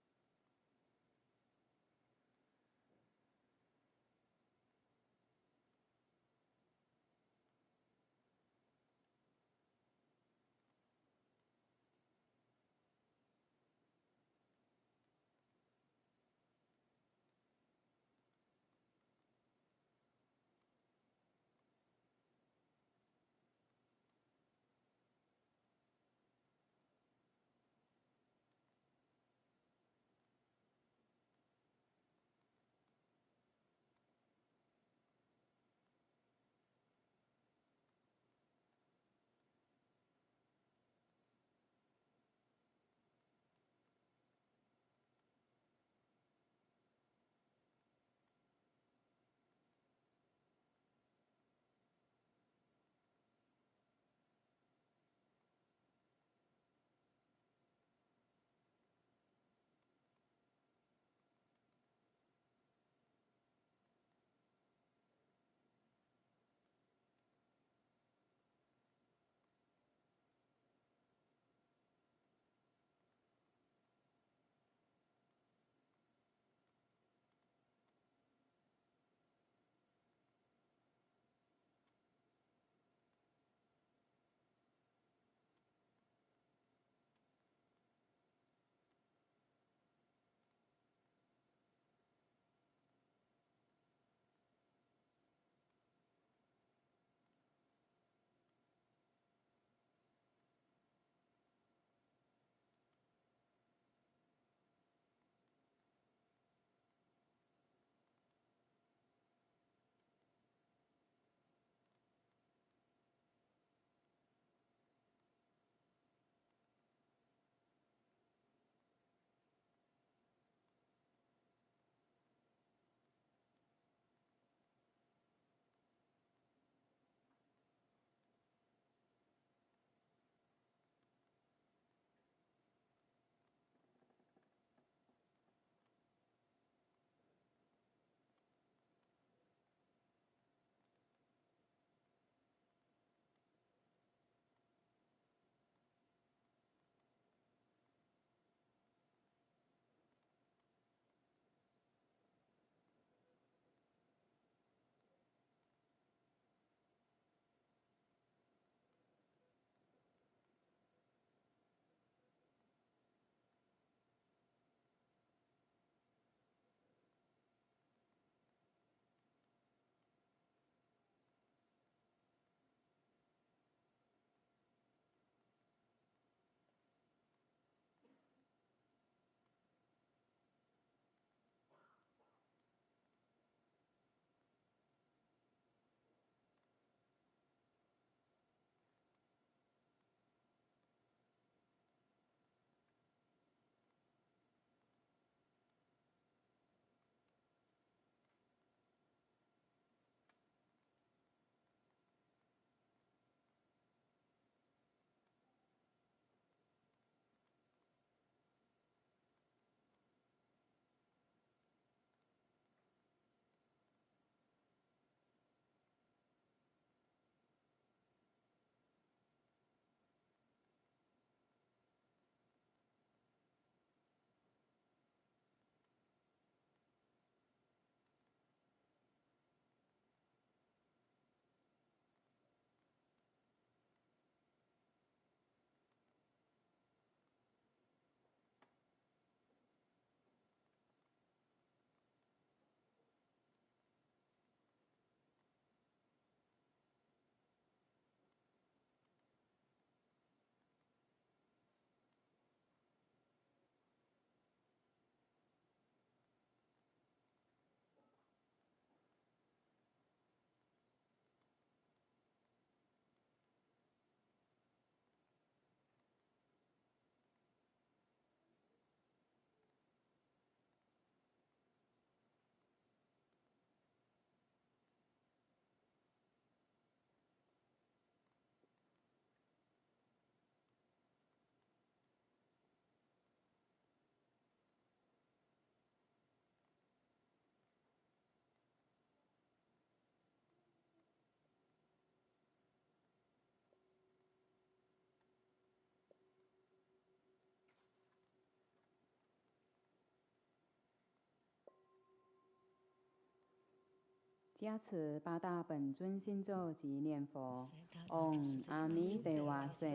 S1: 加持八大本尊心咒及念佛。唵阿弥陀瓦瑟，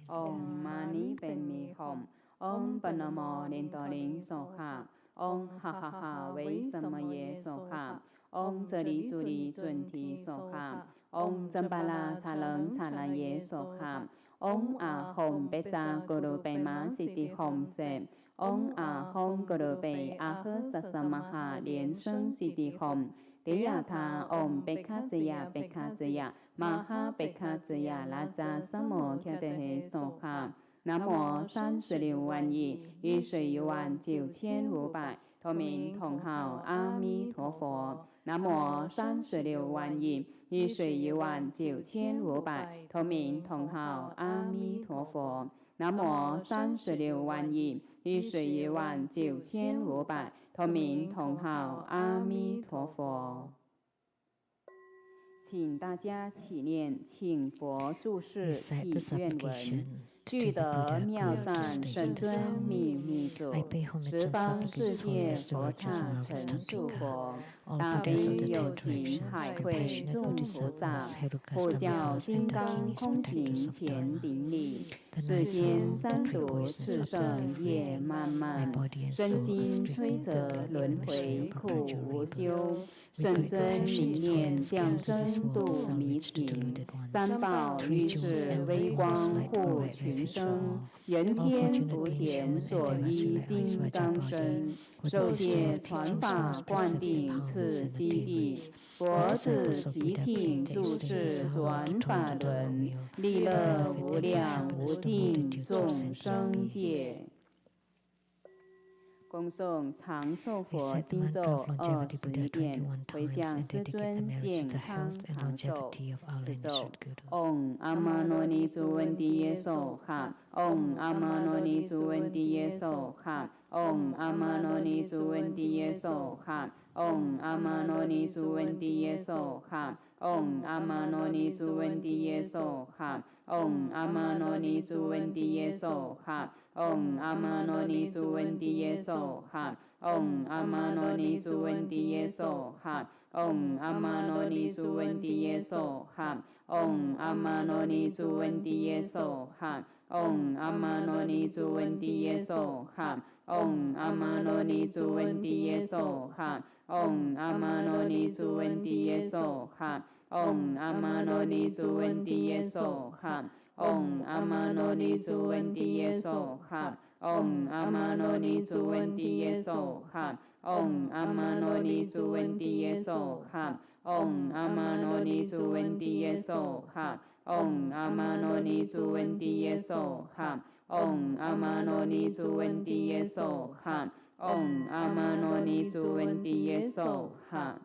S1: 唵嘛呢呗咪吽，唵本那摩念多灵娑哈，唵哈哈哈为什么耶娑哈，唵这里主里准提娑哈，唵真巴拉查楞查拉耶娑哈，唵阿吽贝扎咕噜贝玛悉地吽瑟，唵阿吽咕噜贝阿呵萨萨玛哈莲生悉地吽。迪亚他唵贝卡兹亚贝卡兹亚玛哈贝卡兹亚拉扎萨摩诃德嘿娑哈。南无36万亿1119500同名同号阿弥陀佛。南无36万亿1119500同名同号阿弥陀佛。南无36万亿1119500同名同号阿弥陀佛。请大家起念，请佛注释祈愿文。具德妙善神尊秘密主，十方世界佛刹成数佛，大悲有情海会众菩萨，普教金刚空行前顶礼，世间三毒炽盛业漫漫，身心摧折轮回苦无休。圣尊理念降生度迷情，三宝于是微光护群生，人天福田所依金刚身，受戒传法灌顶次悉地，佛子集体注释转法轮，利乐无量无尽众生界。恭诵长寿佛心咒21遍，回向师尊健康长寿。是咒：唵阿玛诺尼祖文帝耶娑哈，唵阿玛诺尼祖文帝耶娑哈，唵阿玛诺尼祖文帝耶娑哈，唵阿玛诺尼祖文帝耶娑哈，唵阿玛诺尼祖文帝耶娑哈，唵阿玛诺尼祖文帝耶娑哈。唵阿玛诺尼祖文帝耶娑哈，唵阿玛诺尼祖文帝耶娑哈，唵阿玛诺尼祖文帝耶娑哈，唵阿玛诺尼祖文帝耶娑哈，唵阿玛诺尼祖文帝耶娑哈，唵阿玛诺尼祖文帝耶娑哈，唵阿玛诺尼祖文帝耶娑哈，唵阿玛诺尼祖文帝耶娑哈。唵阿玛诺尼祖文帝耶娑哈，唵阿玛诺尼祖文帝耶娑哈，唵阿玛诺尼祖文帝耶娑哈，唵阿玛诺尼祖文帝耶娑哈，唵阿玛诺尼祖文帝耶娑哈，唵阿玛诺尼祖文帝耶娑哈，唵阿玛诺尼祖文帝耶娑哈。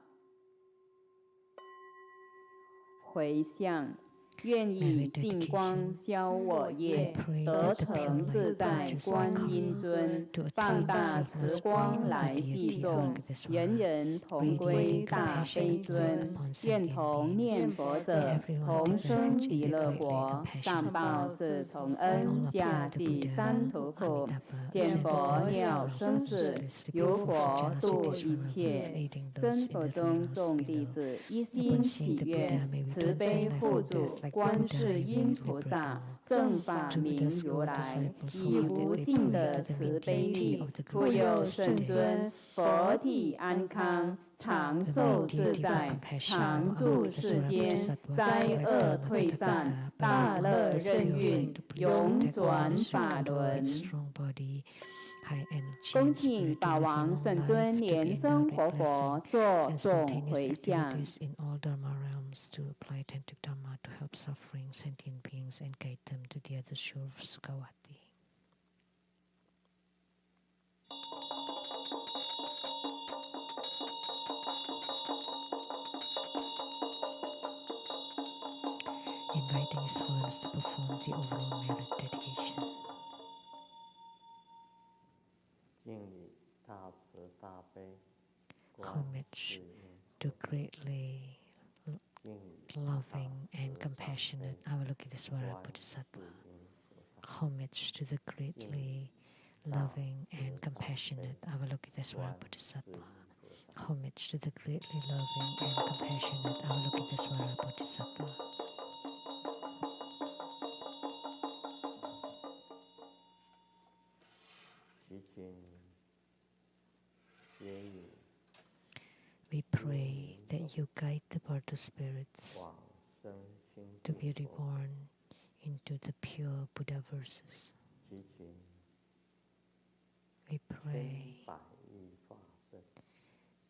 S1: 回向。愿以净光消我业，得成自在观音尊，放大慈光来济众，人人同归大悲尊。愿同念佛者，同生极乐国，上报四重恩，下济三途苦。见佛了生死，由佛度一切。真佛中众弟子一心祈愿，慈悲护主观世音菩萨正法明如来，以无尽的慈悲力，护佑圣尊佛体安康，长寿自在，常住世间，灾厄退散，大乐任运，永转法轮。恭请法王圣尊莲生活佛作众回向。
S3: To apply authentic Dharma to help suffering sentient beings and guide them to the other shore of Sukhavati. Inviting His Holiness to perform the overall merit dedication. Homage to greatly loving and compassionate Avalokitesvara Bodhisattva. Homage to the greatly loving and compassionate Avalokitesvara Bodhisattva. homage to the greatly loving and compassionate Avalokitesvara Bodhisattva. We pray that you guide the Bardo spirits to be reborn into the pure Buddha verses. We pray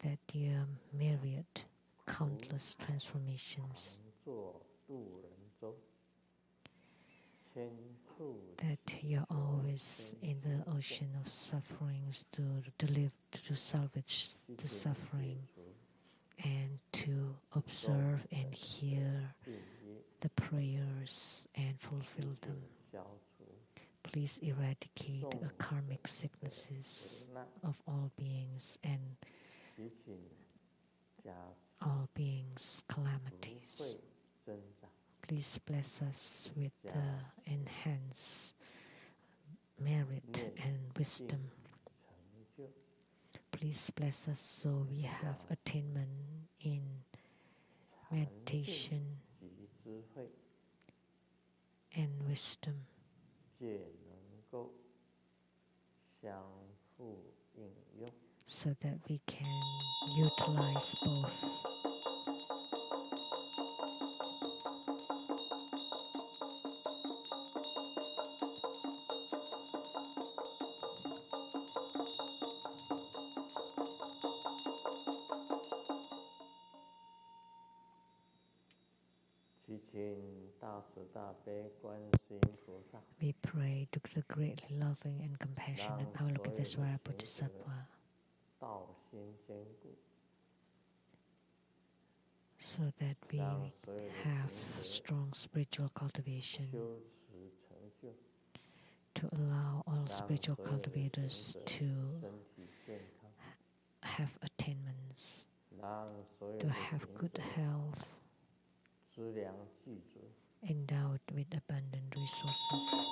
S3: that your myriad, countless transformations, that you're always in the ocean of sufferings to salvage the suffering and to observe and hear the prayers and fulfill them. Please eradicate the karmic sicknesses of all beings and all beings' calamities. Please bless us with the enhanced merit and wisdom. Please bless us so we have attainment in meditation and wisdom, so that we can utilize both. We pray to the greatly loving and compassionate Avalokitesvara Bodhisattva, so that we have strong spiritual cultivation, to allow all spiritual cultivators to have attainments, to have good health, endowed with abundant resources.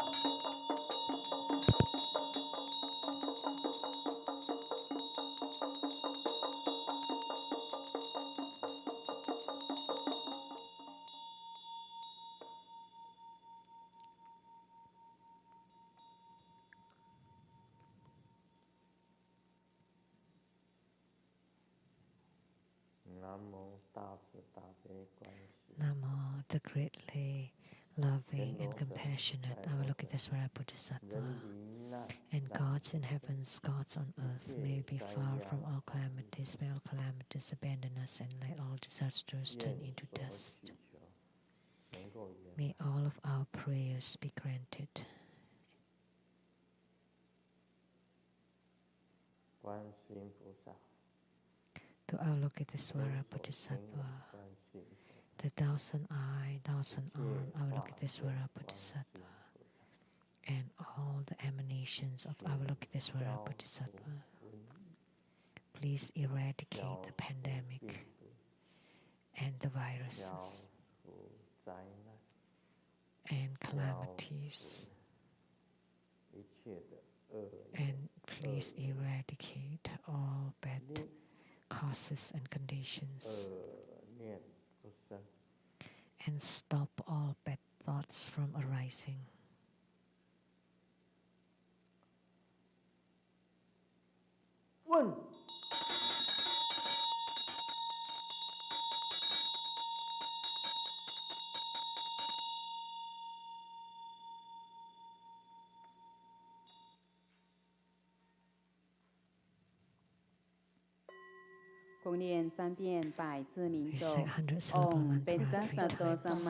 S3: Namo, the greatly loving and compassionate Avalokitesvara Bodhisattva, and gods in heavens, gods on earth, may we be far from all calamities, may all calamities abandon us, and let all disasters turn into dust. May all of our prayers be granted. To Avalokitesvara Bodhisattva, the thousand-eyed, thousand-armed Avalokitesvara Bodhisattva, and all the emanations of Avalokitesvara Bodhisattva, please eradicate the pandemic and the viruses and calamities, and please eradicate all bad causes and conditions, and stop all bad thoughts from arising.
S1: We
S3: say 100 syllable mantra 3 times.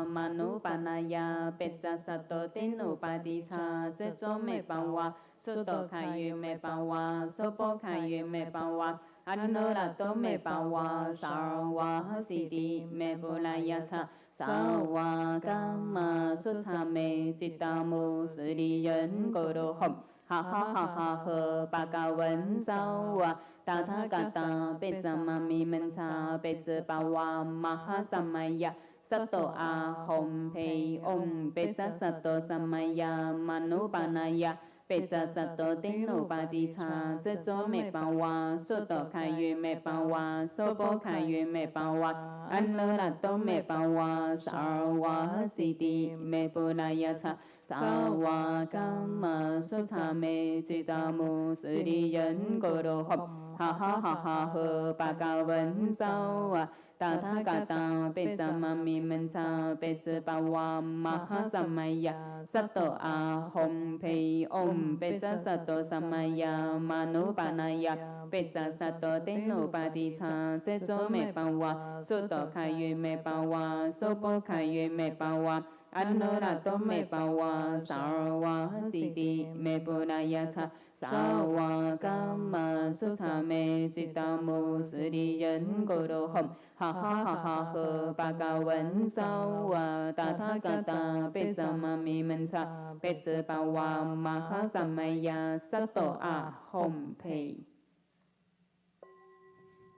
S1: Manupanaya Pecha Sato Tenu Padicha Zezo Me Pawa Soto Kayu Me Pawa Sopo Kayu Me Pawa Anurato Me Pawa Sarwa Siti Me Pulayata Sarwa Kama Sutame Jitamu Suriyan Guru Hom Ha ha ha ha ha Bhagavan Sawa Tathagata Pezzamami Mensa Pezzapawa Mahasamaya Sato Ahom Pei Om Pezza Sato Samaya Manupanaya เปจจสัตโตติโนปาติชาเจโจเมปังวาสุตโตคายเยเมปังวาโสโปคายเยเมปังวาอันโนรัตโตเมปังวาสาวาสิติเมปุรายะชาสาวากรรมสุชาเมจิตามุสุริยันโกโรหบฮ่าฮ่าฮ่าฮ่าเฮปะกาวันสาวะตถาคตาเปจามามิมัญชาเปจปาวามหาสัมมายาสัตโตอาหมเพยอมเปจสัตโตสัมมายามานุปานายาเปจสัตโตเตโนปาติชาเจโจเมปังวาสุตโตคายเยเมปังวาโสโปคายเยเมปังวาอันโนรัตโตเมปังวาสาวาสิติเมปุรายะชาสาวากรรมสุชาเมจิตามุสุริยันโกโรหมฮ่าฮ่าฮ่าฮ่าเฮปะกาวันสาวะตถาคตาเปจามามิมัญชาเปจปาวามหาสัมมายาสัตโตอาหมเพย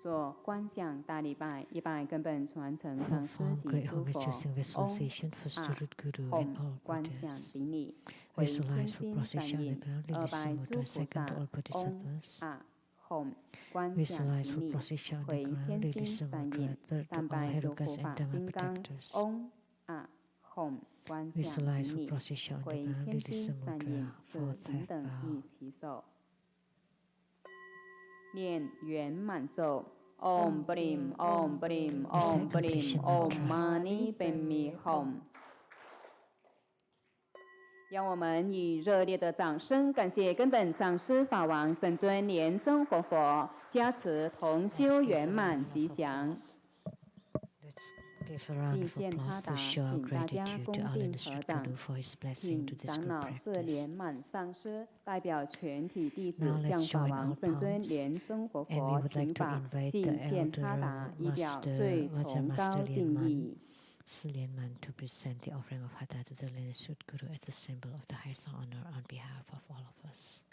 S1: 做观想大礼拜，一拜根本传承上师及诸佛。观想顶礼，回天心善印，二拜诸菩萨。观想顶礼，回天心善印，三拜诸护法金刚。观想顶礼，回天心善印，是平等一起手。念圆满咒。Om Brim Om Brim Om Brim Om Mani Padme Hum。让我们以热烈的掌声感谢根本上师法王圣尊莲生活佛加持同修圆满吉祥。
S3: Give a round of applause to show gratitude to our Minister Guru for his blessing to this group practice. Now let's join our palms, and we would like to invite the Elder Master, Vaja Master Lianman, Sư Lianman, to present the offering of Hada to the Minister Guru as a symbol of the highest honor on behalf of all of us.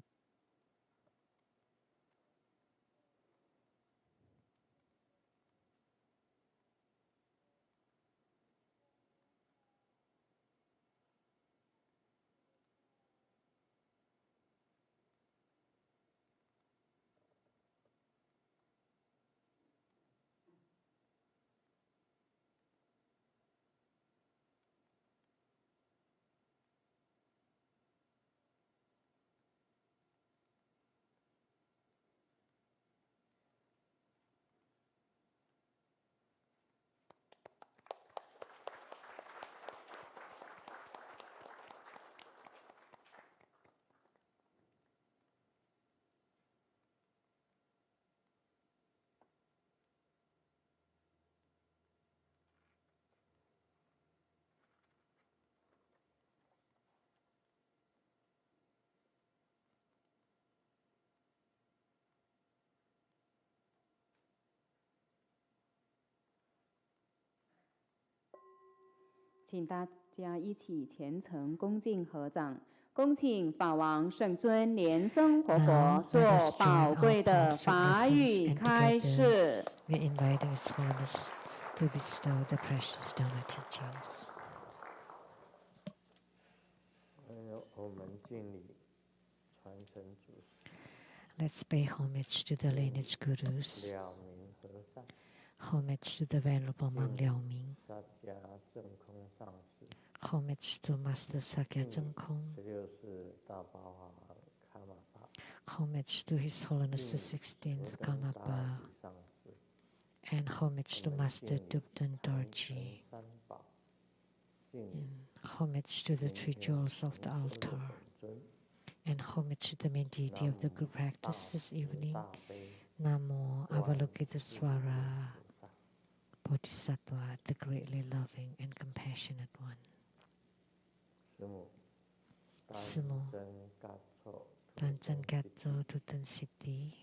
S1: 请大家一起虔诚恭敬合掌，恭请法王圣尊莲生活佛做宝贵的法语开示。
S3: We invite His Holiness to bestow the precious Dharma teachings.
S6: 我们敬礼，传承祖师。
S3: Let's pay homage to the lineage gurus.
S6: 了明和尚。
S3: Homage to the Venerable Monk Liao Ming. Homage to Master Sakya Zhengkong. Homage to His Holiness the 16th Karmapa. And homage to Master Dubdan Dorji. And homage to the three jewels of the altar. And homage to the main deity of the group practice this evening. Namo Avalokitesvara, Bodhisattva, the greatly loving and compassionate one. Sumo, Tanzan Gatso Tutan Siddhi,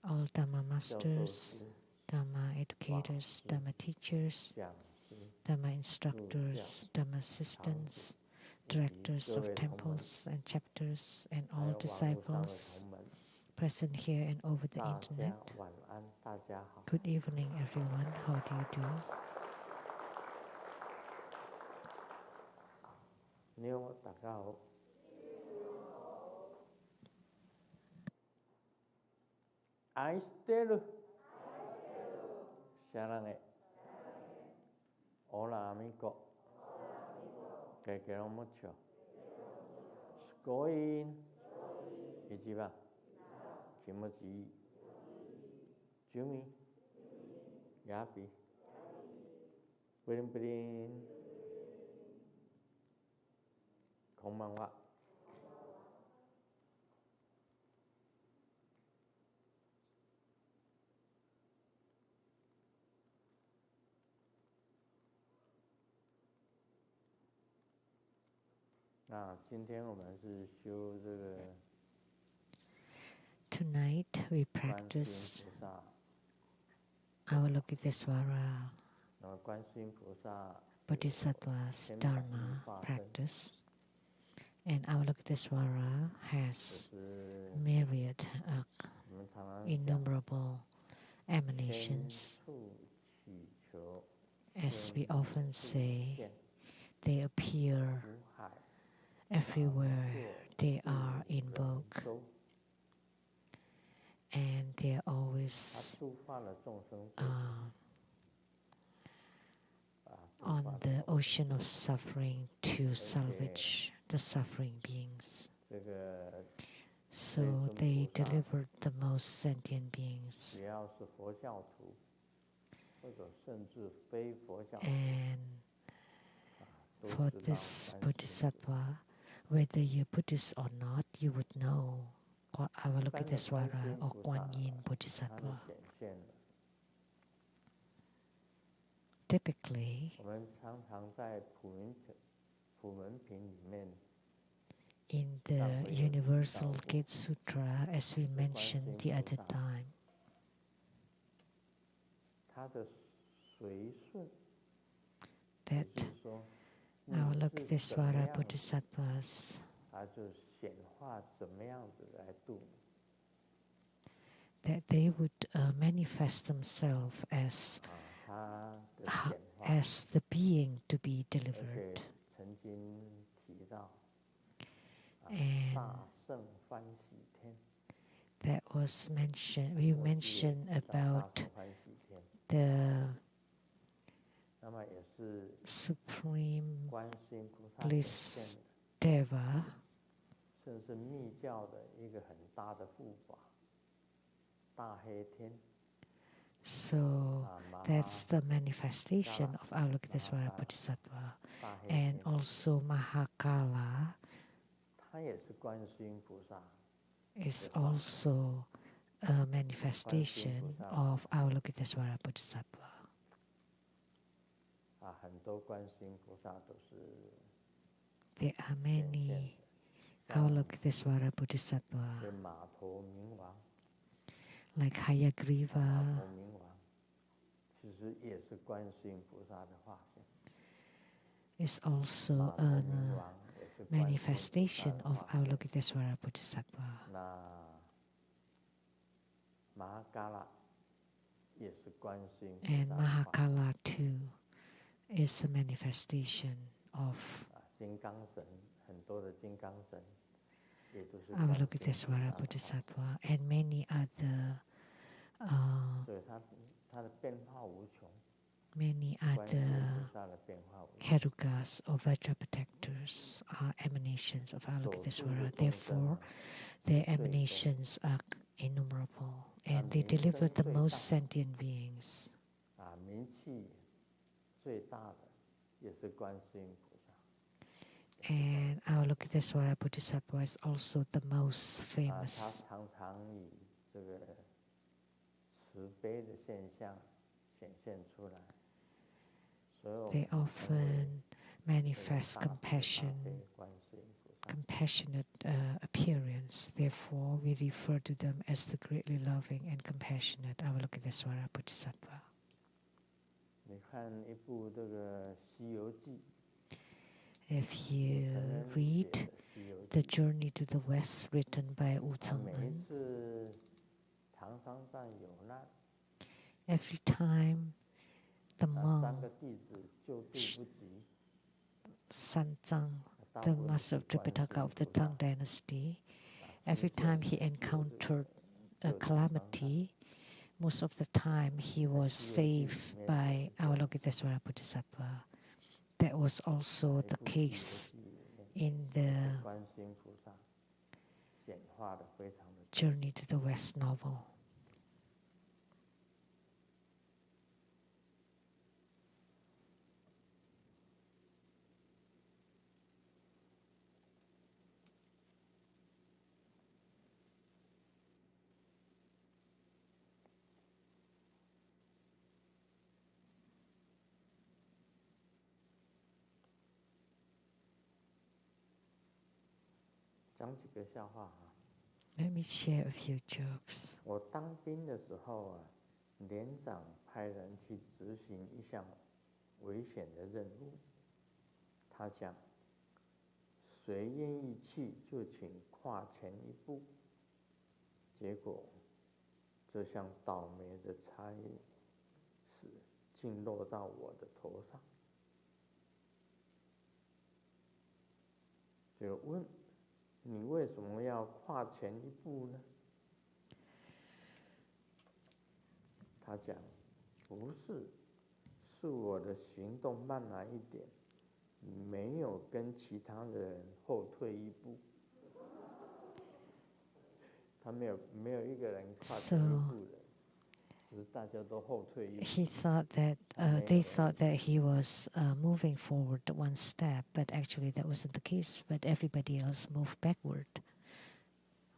S3: all Dhamma masters, Dhamma educators, Dhamma teachers, Dhamma instructors, Dhamma assistants, directors of temples and chapters, and all disciples present here and over the internet. Good evening, everyone. How do you do?
S6: 愛してる。사랑해. Hola amigo. Que quiero mucho. 스코인. 이지바. 김어지. 주미. 야비. 뿌린뿌린. 건방와.
S3: Tonight we practice Avalokitesvara Bodhisattva's Dharma practice. And Avalokitesvara has myriad, innumerable emanations. As we often say, they appear everywhere they are invoked. And they are always on the ocean of suffering to salvage the suffering beings. So they delivered the most sentient beings. And for this Bodhisattva, whether you're Buddhist or not, you would know Avalokitesvara or Kuan Yin Bodhisattva. Typically, in the Universal Gate Sutra, as we mentioned the other time, that Avalokitesvara Bodhisattvas that they would manifest themselves as the being to be delivered. And that was mentioned, we mentioned about the Supreme Bliss Deva, so that's the manifestation of Avalokitesvara Bodhisattva. And also Mahakala is also a manifestation of Avalokitesvara Bodhisattva. There are many Avalokitesvara Bodhisattva, like Hayagriva, is also a manifestation of Avalokitesvara Bodhisattva. And Mahakala too is a manifestation of Avalokitesvara Bodhisattva, and many other Herukas or Vajra protectors are emanations of Avalokitesvara. Therefore, their emanations are innumerable, and they deliver the most sentient beings. And Avalokitesvara Bodhisattva is also the most famous. They often manifest compassionate appearance. Therefore, we refer to them as the greatly loving and compassionate Avalokitesvara Bodhisattva. If you read The Journey to the West, written by Wu Cheng-en, every time the monk Sanzang, the master of Tripitaka of the Tang dynasty, every time he encountered a calamity, most of the time he was saved by Avalokitesvara Bodhisattva. That was also the case in the Journey to the West novel. Let me share a few jokes.
S6: 我当兵的时候啊，连长派人去执行一项危险的任务。他讲，谁愿意去就请跨前一步。结果，这项倒霉的差事竟落到我的头上。就问，你为什么要跨前一步呢？他讲，不是，是我的行动慢了一点，没有跟其他的人后退一步。他没有一个人跨前一步的，只是大家都后退一步。
S3: He thought that they thought that he was moving forward one step, but actually that wasn't the case. But everybody else moved backward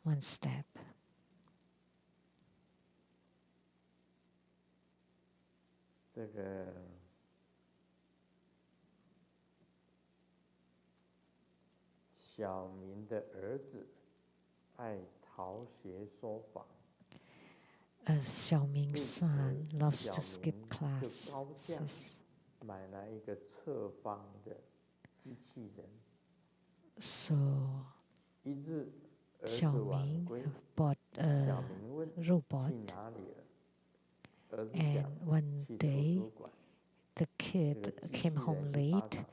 S3: one step.
S6: 这个小明的儿子爱逃学说法。
S3: Xiaoming's son loves to skip classes.
S6: 买了一个侧方的机器人。
S3: So
S6: 一日，儿子
S3: Xiaoming
S6: 晚归，
S3: bought
S6: 小
S3: a
S6: 明问
S3: robot,
S6: 去哪里了？儿子
S3: and
S6: 讲
S3: one
S6: 去图
S3: day
S6: 书馆。
S3: the kid came home late,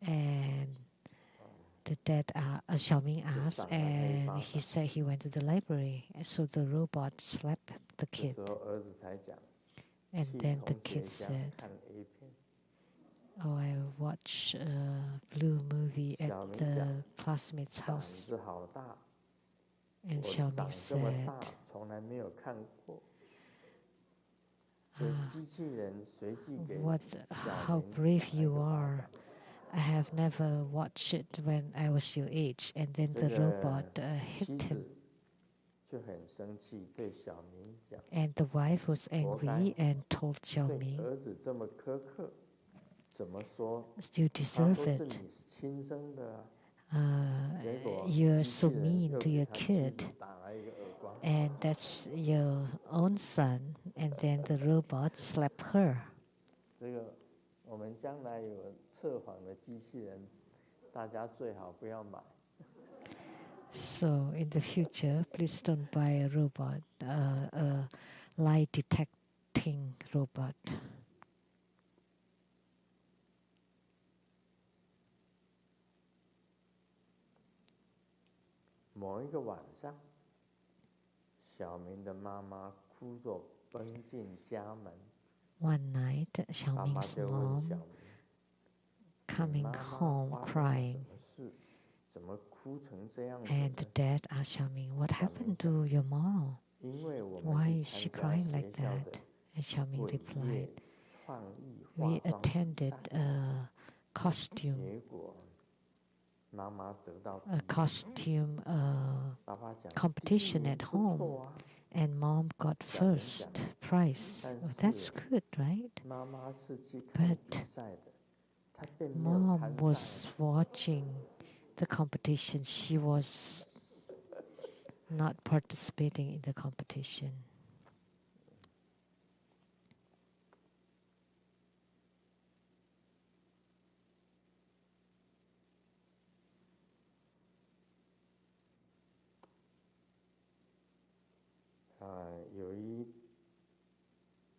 S3: and the dad, Xiaoming asked, and he said he went to the library. So the robot slapped the
S6: 这
S3: kid,
S6: 时候儿子才讲，
S3: and
S6: 去
S3: then the
S6: 同
S3: kid
S6: 学家
S3: said,
S6: 看 A 片。
S3: "Oh, I watched a blue movie at
S6: 小明
S3: the
S6: 讲，
S3: classmate's
S6: 胆
S3: house."
S6: 子好大，
S3: And
S6: 我
S3: Xiaoming
S6: 长这么
S3: said,
S6: 大，从来没有看过。所以机器人随即给
S3: "What?
S6: 小
S3: How
S6: 明
S3: brave
S6: 打一
S3: you
S6: 个巴
S3: are!
S6: 掌。
S3: I have never watched it when I was your age." And then
S6: 这
S3: the
S6: 个
S3: robot
S6: 妻
S3: hit him.
S6: 子就很生气，对小明讲，
S3: And the wife was
S6: 活该，
S3: angry and told
S6: 对
S3: Xiaoming,
S6: 儿子这么苛刻，怎么说？
S3: "You
S6: 他
S3: deserve
S6: 说是
S3: it.
S6: 你亲生的啊。 结
S3: Uh,
S6: 果
S3: you're
S6: 机
S3: so
S6: 器人
S3: mean
S6: 又
S3: to
S6: 给
S3: your
S6: 他妻
S3: kid,
S6: 子打了一个耳光。
S3: and that's your own son." And then the robot slapped her.
S6: 这个我们将来有测谎的机器人，大家最好不要买。
S3: So in the future, please don't buy a robot, a lie detecting robot.
S6: 某一个晚上，小明的妈妈哭着奔进家门，
S3: One night,
S6: 爸爸
S3: Xiaoming's
S6: 就问小
S3: mom
S6: 明：“你
S3: coming
S6: 妈妈
S3: home
S6: 发生了什
S3: crying,
S6: 么事？怎么哭成这样子
S3: and the
S6: 呢？
S3: dad asked Xiaoming, "What happened to your mom?
S6: 因为我
S3: Why
S6: 们
S3: is
S6: 去
S3: she
S6: 参加
S3: crying
S6: 学
S3: like
S6: 校
S3: that?"
S6: 的
S3: And Xiaoming
S6: 伟
S3: replied,
S6: 业创意
S3: "We
S6: 化妆比
S3: attended
S6: 赛，
S3: a costume
S6: 结果妈妈得到第
S3: a
S6: 一。
S3: costume
S6: 爸爸讲，第一
S3: competition
S6: 名
S3: at
S6: 不
S3: home,
S6: 错啊。
S3: and mom got first prize. Oh, that's good, right?
S6: 妈妈是去看
S3: But
S6: 比赛的，她并没有
S3: mom
S6: 参赛。
S3: was watching the competition. She was not participating in the competition."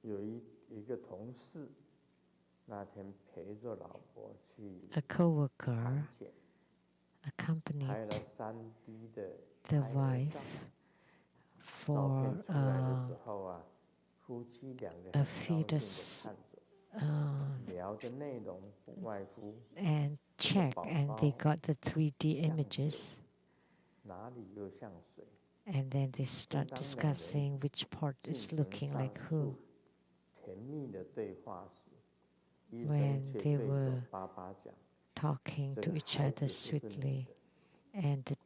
S6: 有一个同事，那天陪着老婆去
S3: A coworker
S6: 产检，拍了
S3: accompanied
S6: 3D 的
S3: the
S6: 胎儿
S3: wife
S6: 照，
S3: for a fetus and check, and they got the 3D images. And then they start discussing which part is looking like who. When they were talking to each other sweetly, and the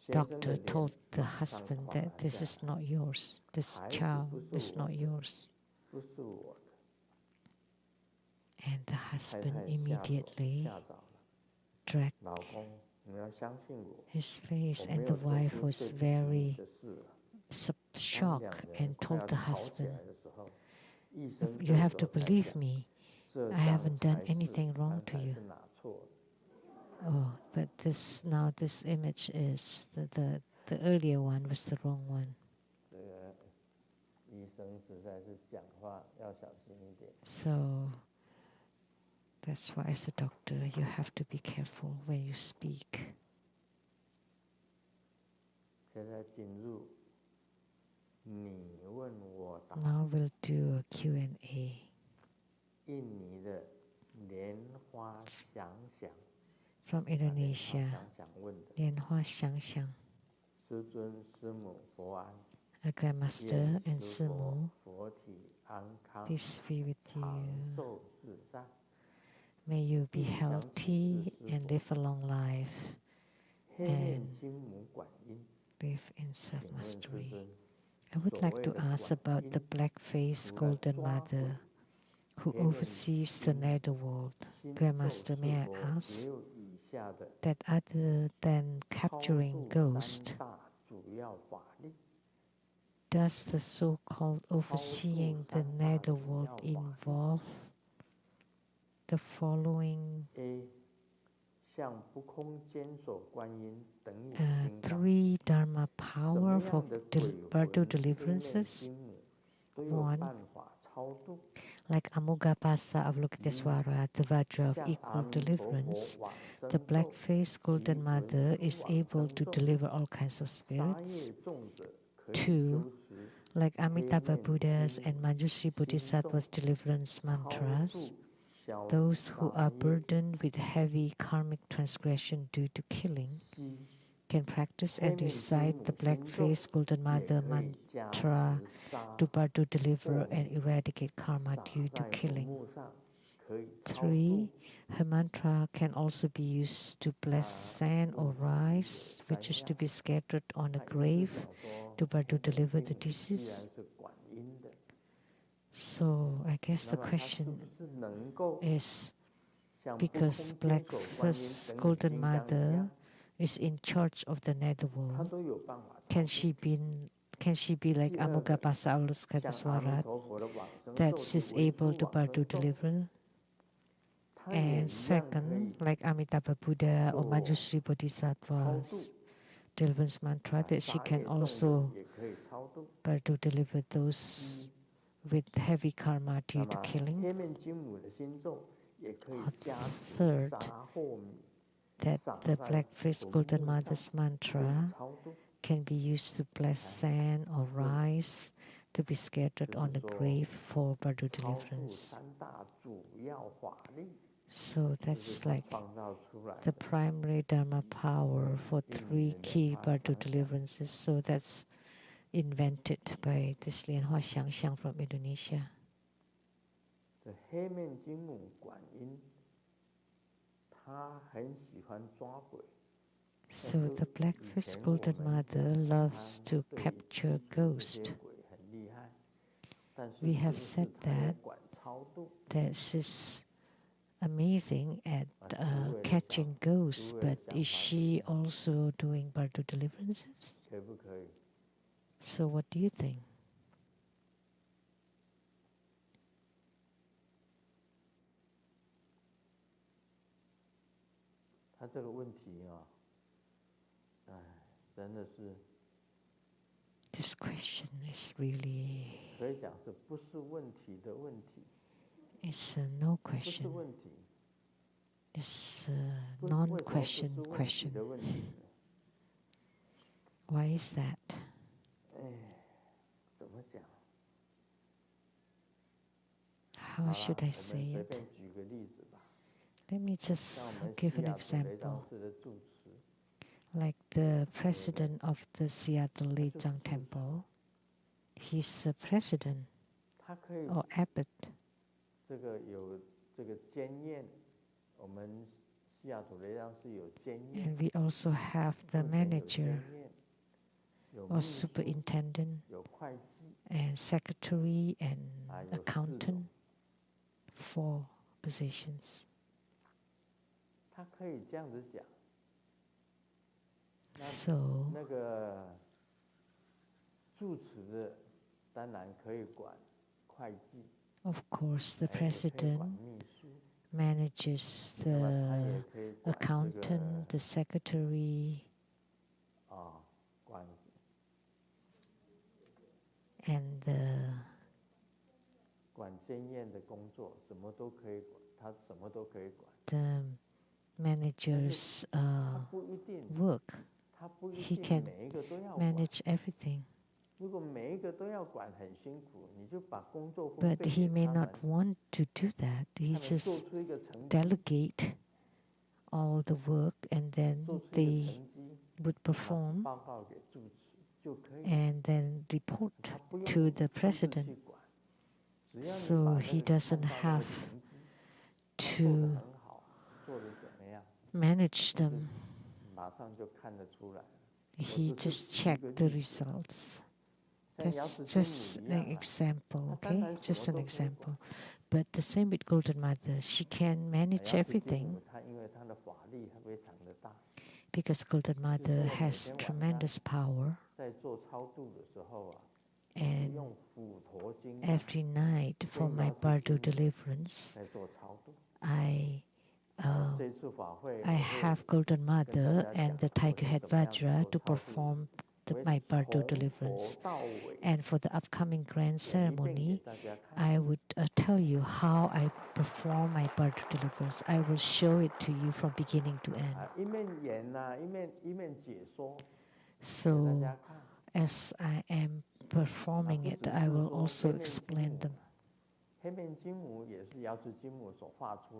S3: doctor told the husband that this is not yours, this child is not yours. And the husband immediately dragged his face, and the wife was very shocked and told the husband, "You have to believe me. I haven't done anything wrong to you." Oh, but this image is the earlier one was the wrong one. So that's why, as a doctor, you have to be careful when you speak. Now we'll do a Q&A. From Indonesia, Lianhua Xiangxiang. A Grandmaster and Simu, peace be with you. May you be healthy and live a long life and live in self-mastery. I would like to ask about the black-faced Golden Mother who oversees the netherworld. Grandmaster, may I ask that other than capturing ghosts, does the so-called overseeing the netherworld involve the following 3 Dharma power for Bardo deliverances? 1. Like Amugapasa Avalokitesvara, the Vajra of equal deliverance, the black-faced Golden Mother is able to deliver all kinds of spirits. 2. Like Amitabha Buddha's and Manjushri Bodhisattva's deliverance mantras, those who are burdened with heavy karmic transgression due to killing can practice and recite the black-faced Golden Mother mantra to Bardo deliver and eradicate karma due to killing. 3. Her mantra can also be used to bless sand or rice, which is to be scattered on a grave to Bardo deliver the disease. So I guess the question is, because black-faced Golden Mother is in charge of the netherworld, can she be like Amugapasa Avalokitesvara, that she's able to Bardo deliver? And second, like Amitabha Buddha or Manjushri Bodhisattva's deliverance mantra, that she can also Bardo deliver those with heavy karma due to killing. Third, that the black-faced Golden Mother's mantra can be used to bless sand or rice to be scattered on the grave for Bardo deliverance. So that's like the primary Dharma power for 3 key Bardo deliverances. So that's invented by this Lianhua Xiangxiang from Indonesia. So the black-faced Golden Mother loves to capture ghosts. We have said that she's amazing at catching ghosts, but is she also doing Bardo deliverances? So what do you think? This question is really, it's a no question. It's a non-question question. Why is that? how should I say it? Let me just give an example. Like the president of the Seattle Lechang Temple, he's a president or abbot. And we also have the manager or superintendent and secretary and accountant, 4 positions. So, of course, the president manages the accountant, the secretary, and the manager's work. He can manage everything. But he may not want to do that. He just delegate all the work and then they would perform and then report to the president. So he doesn't have to manage them. He just checked the results. That's just an example, okay? Just an example. But the same with Golden Mother. She can manage everything because Golden Mother has tremendous power. And every night for my Bardo deliverance, I have Golden Mother and the Tiger Head Vajra to perform my Bardo deliverance. And for the upcoming grand ceremony, I would tell you how I perform my Bardo deliverance. I will show it to you from beginning to end. So, as I am performing it, I will also explain them.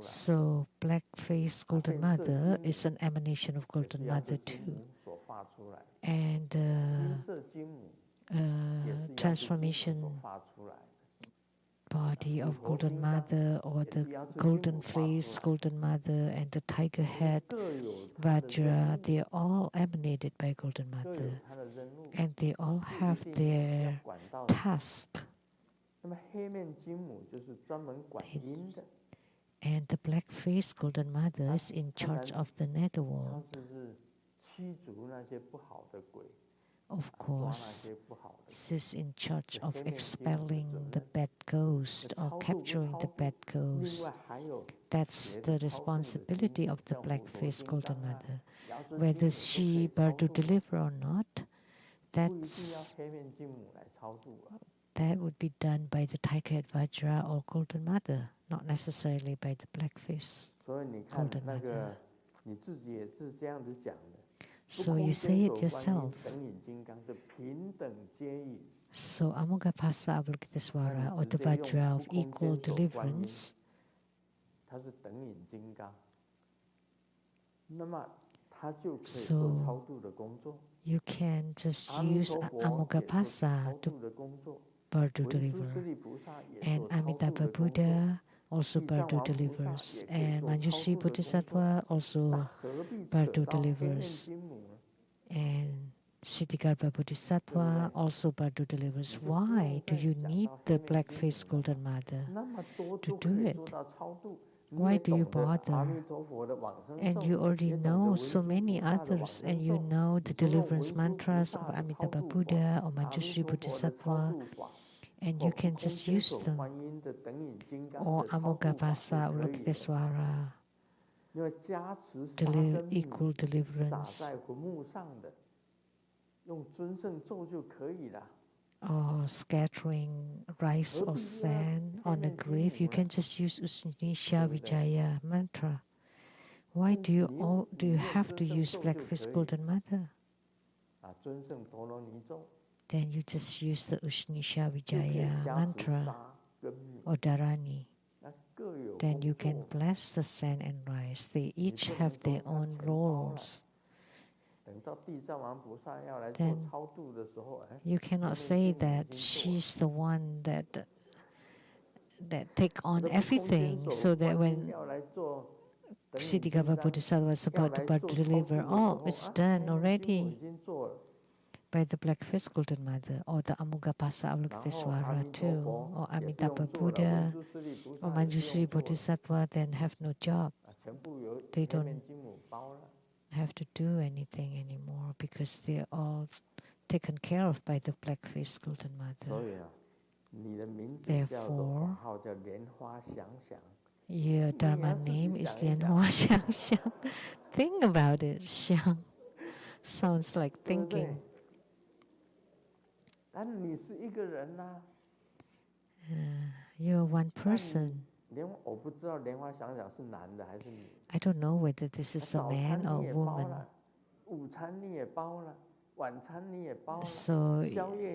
S3: So, black-faced Golden Mother is an emanation of Golden Mother too. And transformation body of Golden Mother or the golden face Golden Mother and the tiger head Vajra, they are all emanated by Golden Mother and they all have their task. And the black-faced Golden Mother is in charge of the netherworld. Of course, she's in charge of expelling the bad ghost or capturing the bad ghost. That's the responsibility of the black-faced Golden Mother. Whether she Bardo deliver or not, that would be done by the Tiger Head Vajra or Golden Mother, not necessarily by the black-faced Golden Mother. So you say it yourself. So Avalokitesvara Avalokitesvara, or the Vajra of equal deliverance, so you can just use Avalokitesvara to Bardo deliver. And Amitabha Buddha also Bardo delivers. And Manjushri Bodhisattva also Bardo delivers. And Siddhigarbha Bodhisattva also Bardo delivers. Why do you need the black-faced Golden Mother to do it? Why do you bother? And you already know so many others, and you know the deliverance mantras of Amitabha Buddha or Manjushri Bodhisattva, and you can just use them. Or Avalokitesvara Avalokitesvara, equal deliverance. Or scattering rice or sand on a grave, you can just use Usnisha Vijaya mantra. Why do you have to use black-faced Golden Mother? Then you just use the Usnisha Vijaya mantra or Dharani. then you can bless the sand and rice. They each have their own roles. Then you cannot say that she's the one that take on everything, so that when Ksitigarbha Bodhisattva was about to deliver, oh, it's done already by the Black-faced Golden Mother, or the Amugapasa Avalokitesvara too, or Amitabha Buddha, or Manjushri Bodhisattva, then have no job. They don't have to do anything anymore because they're all taken care of by the Black-faced Golden Mother. Therefore, your Dharma name is Lianhua Xiang Xiang. Think about it, Xiang. Sounds like thinking. You're one person. I don't know whether this is a man or a woman. So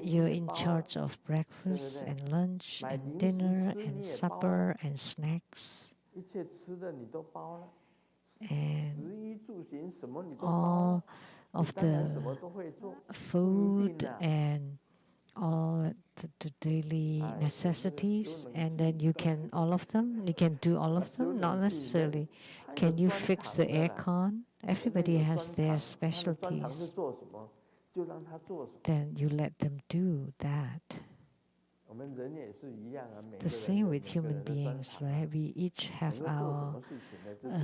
S3: you're in charge of breakfast and lunch and dinner and supper and snacks. And all of the food and all the daily necessities, and then you can you can do all of them? Not necessarily. Can you fix the aircon? Everybody has their specialties. Then you let them do that. The same with human beings, right? We each have our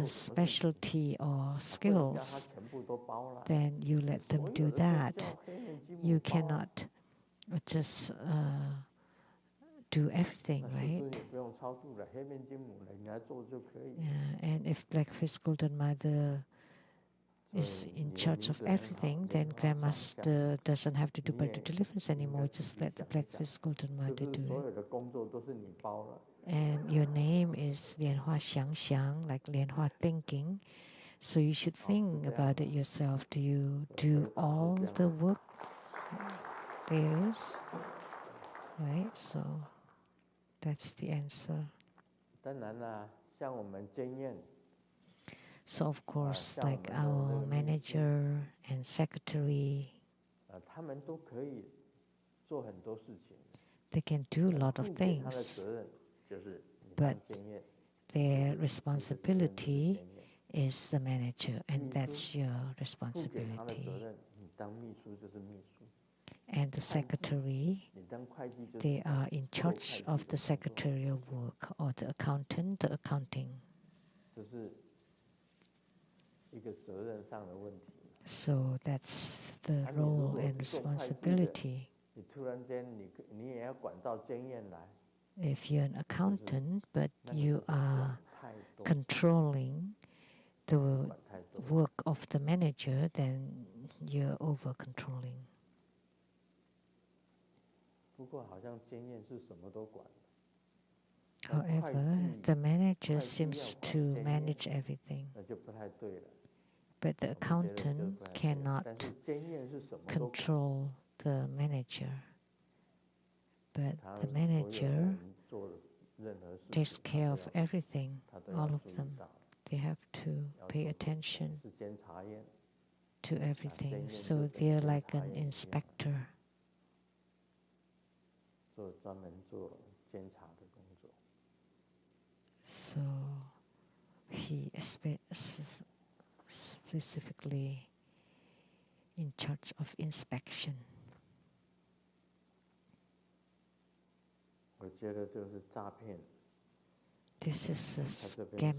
S3: specialty or skills. Then you let them do that. You cannot just do everything, right? Yeah, and if Black-faced Golden Mother is in charge of everything, then Grandmaster doesn't have to do birth deliverance anymore. Just let the Black-faced Golden Mother do it. And your name is Lianhua Xiang Xiang, like Lianhua thinking. So you should think about it yourself. Do you do all the work there is? Right? So that's the answer. So of course, like our manager and secretary, they can do a lot of things, but their responsibility is the manager, and that's your responsibility. And the secretary, they are in charge of the secretarial work, or the accountant, the accounting. So that's the role and responsibility. If you're an accountant, but you are controlling the work of the manager, then you're over-controlling. However, the manager seems to manage everything, but the accountant cannot control the manager. But the manager takes care of everything, all of them. They have to pay attention to everything. So they're like an inspector. So he is specifically in charge of inspection. This is a scam.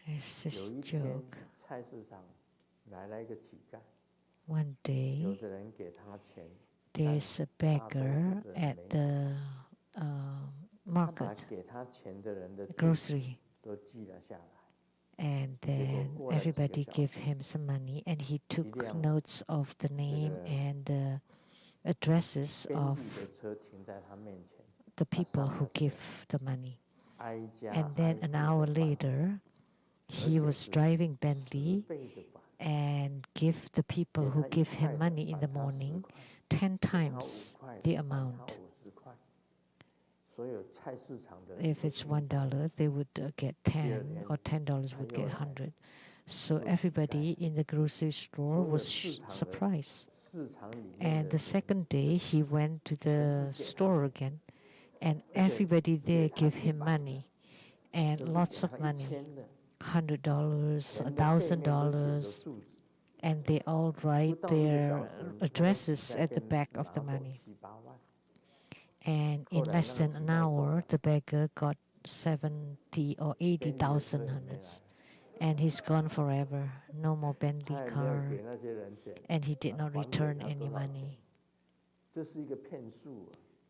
S3: It's this joke. One day, there's a beggar at the market, grocery, and then everybody gave him some money, and he took notes of the name and the addresses of the people who give the money. And then an hour later, he was driving Bentley and give the people who give him money in the morning 10 times the amount. if it's $1, they would get 10, or $10 would get 100. So everybody in the grocery store was surprised. And the second day, he went to the store again, and everybody there gave him money, and lots of money, $100, $1,000, and they all write their addresses at the back of the money. And in less than an hour, the beggar got 70 or 80,000 hundreds. And he's gone forever. No more Bentley car. And he did not return any money.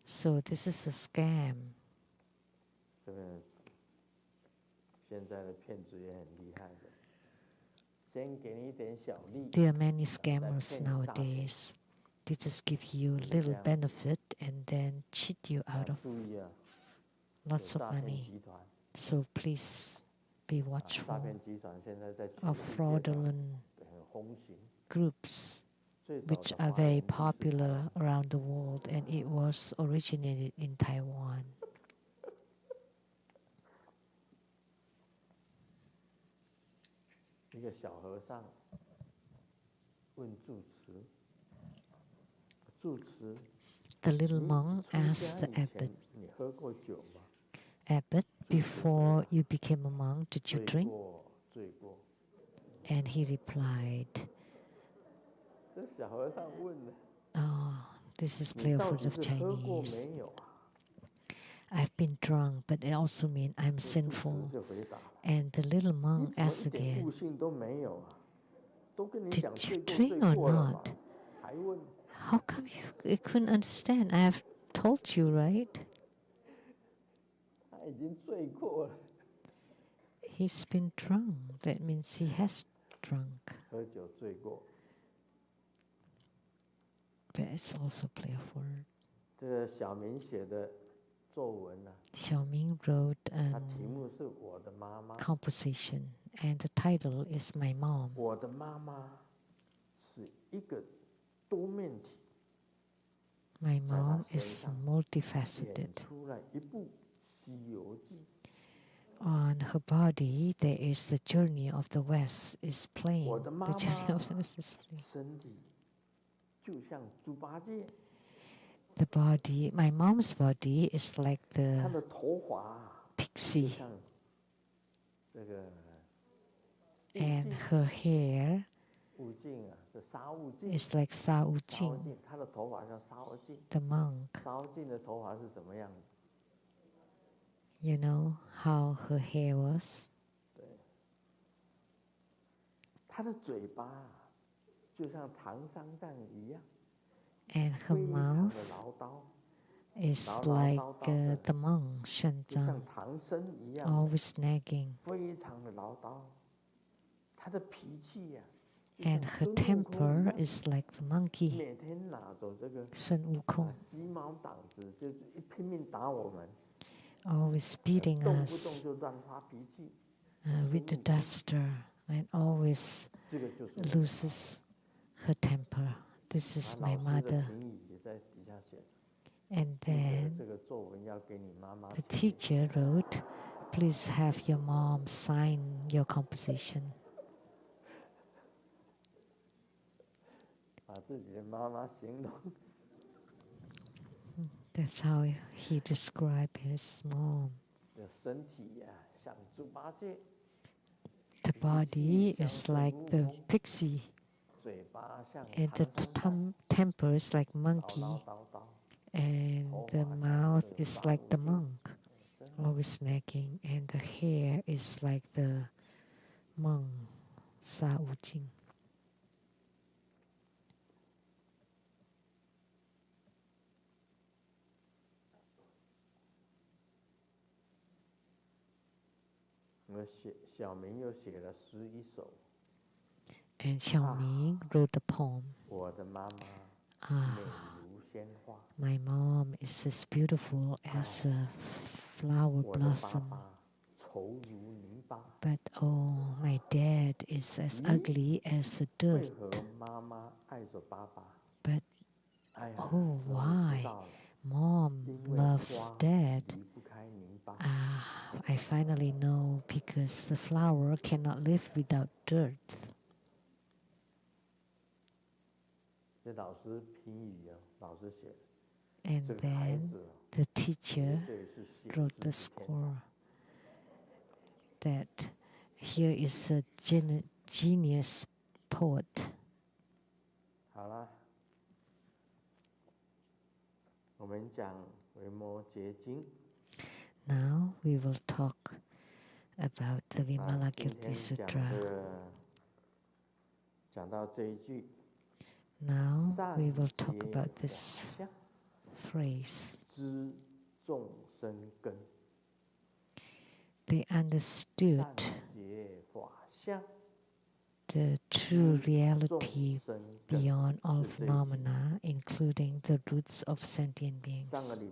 S3: So this is a scam. There are many scammers nowadays. They just give you a little benefit and then cheat you out of lots of money. So please be watchful of fraudulent groups which are very popular around the world, and it was originated in Taiwan. The little monk asked the abbot, "Abbot, before you became a monk, did you drink?" And he replied, "Oh, this is playful of Chinese. I've been drunk, but it also means I'm sinful." And the little monk asked again, "Did you drink or not? How come you couldn't understand? I have told you, right?" He's been drunk. That means he has drunk. But it's also playful. Xiaoming wrote a composition, and the title is "My Mom." My mom is multifaceted. On her body, there is the journey of the West is playing. The journey of the West is playing. The body, my mom's body is like the pixie, and her hair is like Sa Wu Jing, the monk. You know how her hair was? And her mouth is like the monk, Xuanzang, always nagging. And her temper is like the monkey, Sun Wukong, always beating us with the duster, and always loses her temper. This is my mother. And then the teacher wrote, "Please have your mom sign your composition." That's how he described his mom. The body is like the pixie, and the temper is like monkey, and the mouth is like the monk, always nagging, and the hair is like the monk, Sa Wu Jing. And Xiaoming wrote a poem. My mom is as beautiful as a flower blossom, but oh, my dad is as ugly as the dirt. But oh, why? Mom loves Dad. I finally know because the flower cannot live without dirt. And then the teacher wrote the score that here is a genius poet. Now we will talk about the Vimalakirti Sutra. Now we will talk about this phrase. They understood the true reality beyond all phenomena, including the roots of sentient beings.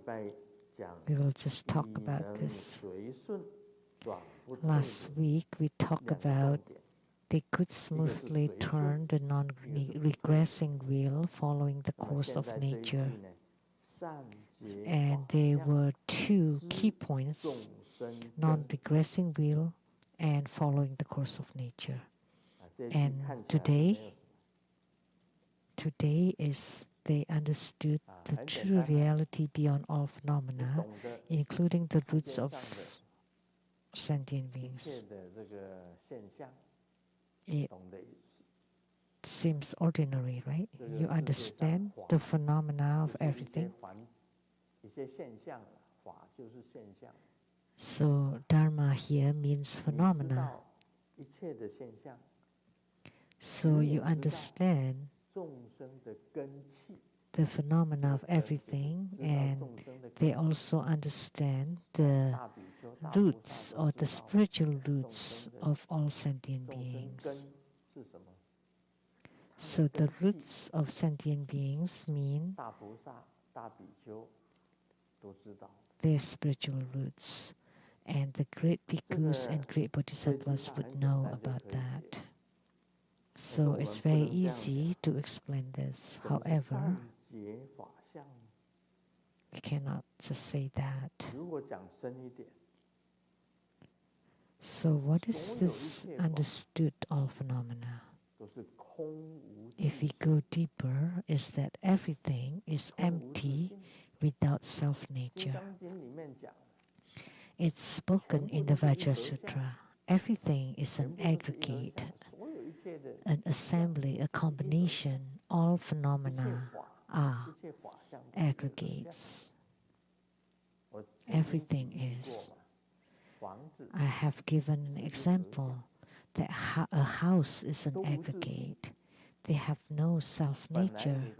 S3: We will just talk about this. Last week we talked about they could smoothly turn the non-regressing wheel following the course of nature. And there were two key points: non-regressing wheel and following the course of nature. And today is they understood the true reality beyond all phenomena, including the roots of sentient beings. It seems ordinary, right? You understand the phenomena of everything. So Dharma here means phenomena. So you understand the phenomena of everything, and they also understand the roots or the spiritual roots of all sentient beings. So the roots of sentient beings mean their spiritual roots, and the great bhikkhus and great bodhisattvas would know about that. So it's very easy to explain this. However, we cannot just say that. So what is this understood all phenomena? If we go deeper, is that everything is empty without self-nature. It's spoken in the Vajra Sutra. Everything is an aggregate, an assembly, a combination. All phenomena are aggregates. Everything is. I have given an example that a house is an aggregate. They have no self-nature.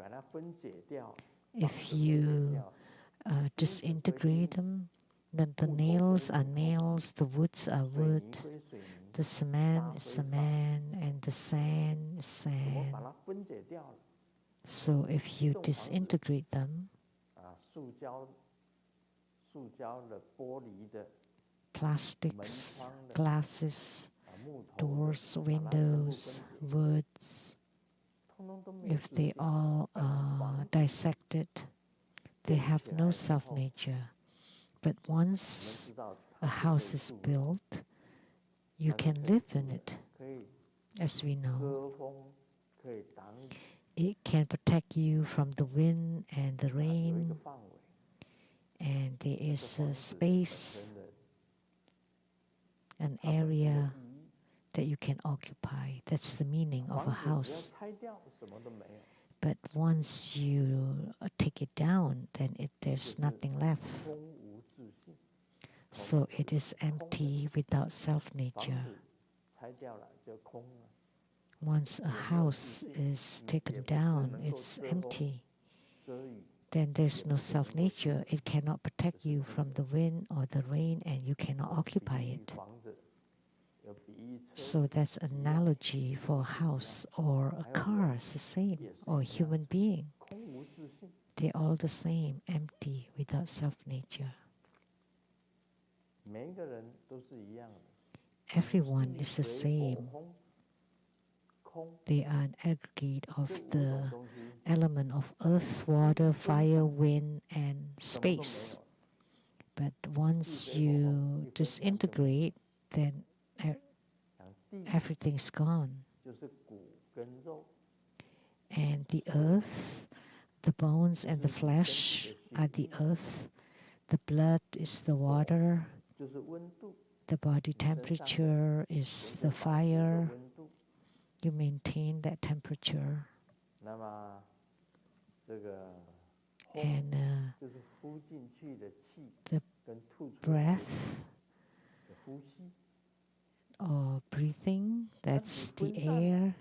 S3: If you disintegrate them, then the nails are nails, the woods are wood, the cement is cement, and the sand is sand. So if you disintegrate them, plastics, glasses, doors, windows, woods, if they all are dissected, they have no self-nature. But once a house is built, you can live in it, as we know. It can protect you from the wind and the rain, and there is a space, an area that you can occupy. That's the meaning of a house. But once you take it down, then there's nothing left. So it is empty without self-nature. Once a house is taken down, it's empty. Then there's no self-nature. It cannot protect you from the wind or the rain, and you cannot occupy it. So that's an analogy for a house or a car. It's the same, or a human being. They're all the same, empty, without self-nature. Everyone is the same. They are an aggregate of the element of earth, water, fire, wind, and space. But once you disintegrate, then everything's gone. And the earth, the bones and the flesh are the earth. The blood is the water. The body temperature is the fire. You maintain that temperature. And the breath or breathing, that's the air.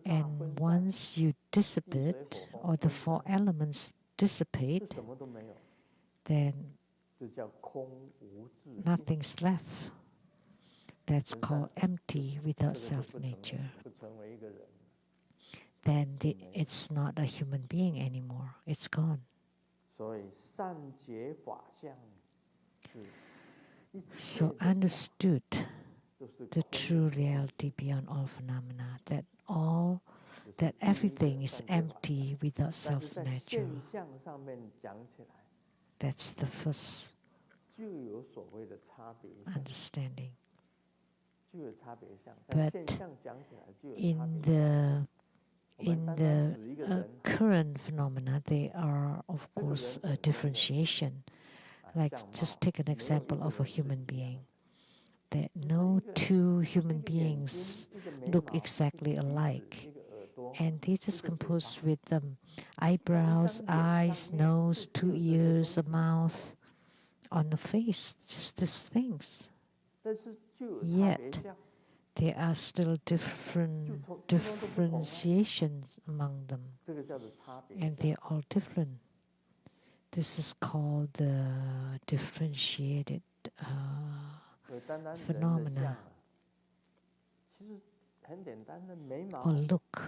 S3: And once you dissipate, or the four elements dissipate, then nothing's left. That's called empty without self-nature. Then it's not a human being anymore. It's gone. So understood the true reality beyond all phenomena, that everything is empty without self-nature. That's the first understanding. But in the current phenomena, there are, of course, a differentiation. Like, just take an example of a human being. That no two human beings look exactly alike. And they're just composed with eyebrows, eyes, nose, 2 ears, a mouth, on the face, just these things. Yet, there are still differentiations among them. And they're all different. This is called the differentiated phenomena or look.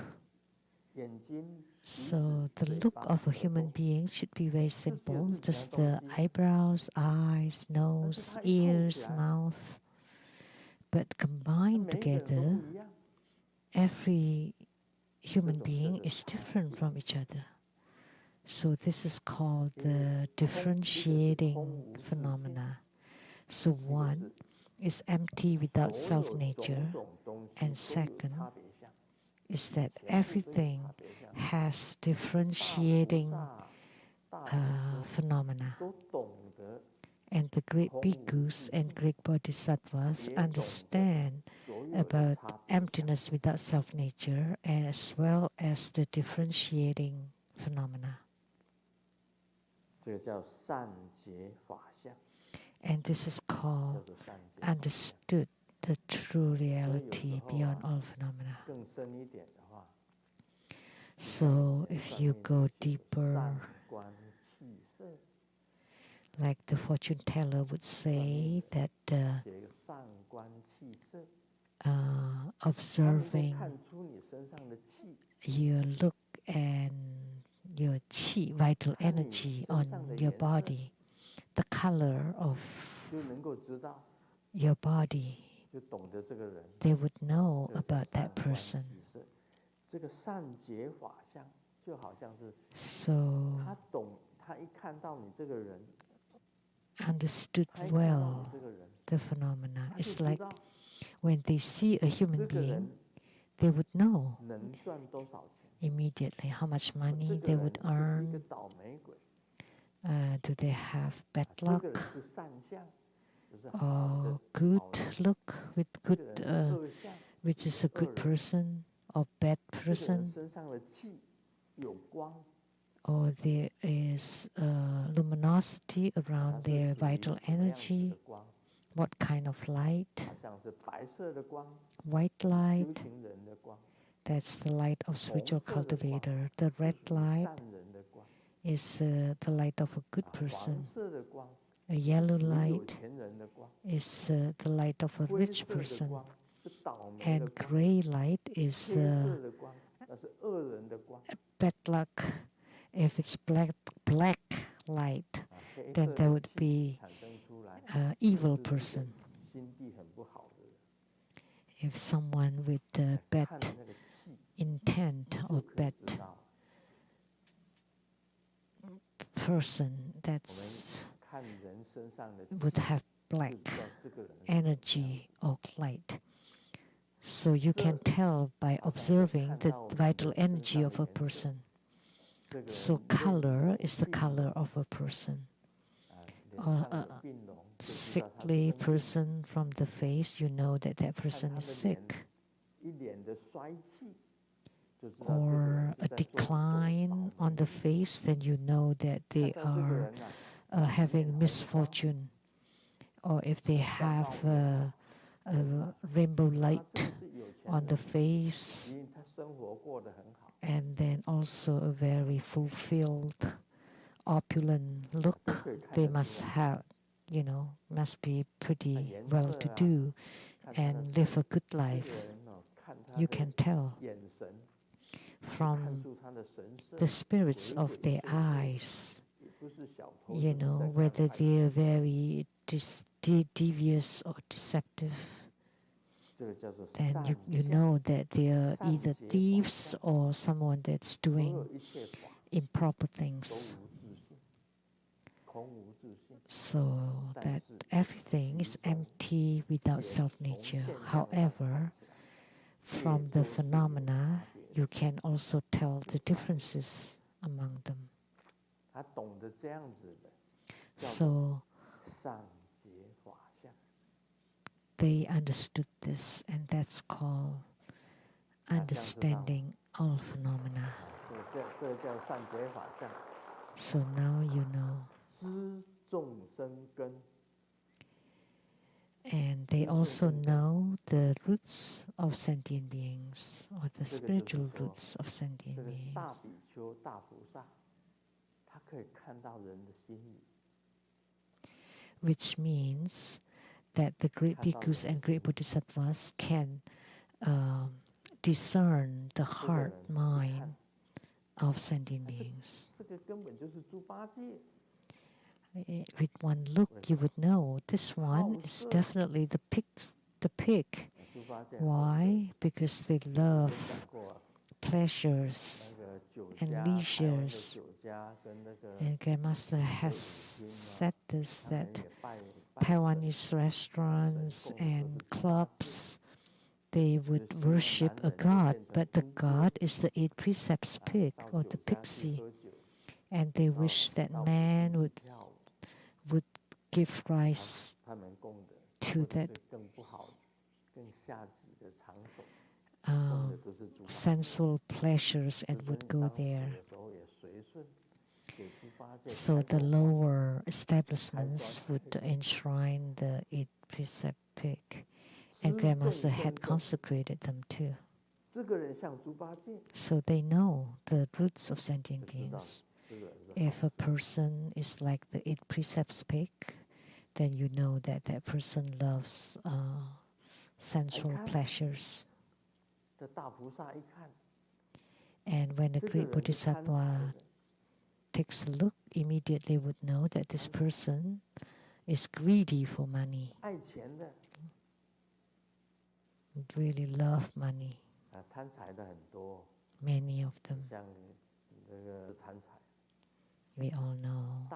S3: So the look of a human being should be very simple, just the eyebrows, eyes, nose, ears, mouth. But combined together, every human being is different from each other. So this is called the differentiating phenomena. So one is empty without self-nature, and second is that everything has differentiating phenomena. And the great bhikkhus and great bodhisattvas understand about emptiness without self-nature as well as the differentiating phenomena. And this is called understood the true reality beyond all phenomena. So if you go deeper, like the fortune teller would say, that observing your look and your qi, vital energy on your body, the color of your body, they would know about that person. So, understood well the phenomena. It's like when they see a human being, they would know immediately how much money they would earn. Do they have bad luck or good look with good, which is a good person or bad person? Or there is luminosity around their vital energy. What kind of light? White light. That's the light of spiritual cultivator. The red light is the light of a good person. A yellow light is the light of a rich person. And gray light is bad luck. If it's black light, then there would be an evil person. If someone with bad intent of bad person that would have black energy or light. So you can tell by observing the vital energy of a person. So color is the color of a person. Or a sickly person from the face, you know that that person is sick. Or a decline on the face, then you know that they are having misfortune. Or if they have a rainbow light on the face, and then also a very fulfilled, opulent look, they must have, must be pretty well-to-do and live a good life. You can tell from the spirits of their eyes, whether they are very devious or deceptive. Then you know that they are either thieves or someone that's doing improper things. So that everything is empty without self-nature. However, from the phenomena, you can also tell the differences among them. So they understood this, and that's called understanding all phenomena. So now you know. And they also know the roots of sentient beings, or the spiritual roots of sentient beings. Which means that the great bhikkhus and great bodhisattvas can discern the heart, mind of sentient beings. With one look, you would know this one is definitely the pig. Why? Because they love pleasures and leisures. And Grandmaster has said this, that Taiwanese restaurants and clubs, they would worship a god, but the god is the 8 precepts pig, or the pixie. And they wish that man would give rise to that sensual pleasures and would go there. So the lower establishments would enshrine the 8 precept pig, and Grandmaster had consecrated them too. So they know the roots of sentient beings. If a person is like the 8 precepts pig, then you know that that person loves sensual pleasures. And when a great bodhisattva takes a look, immediately would know that this person is greedy for money. Really love money. Many of them. We all know.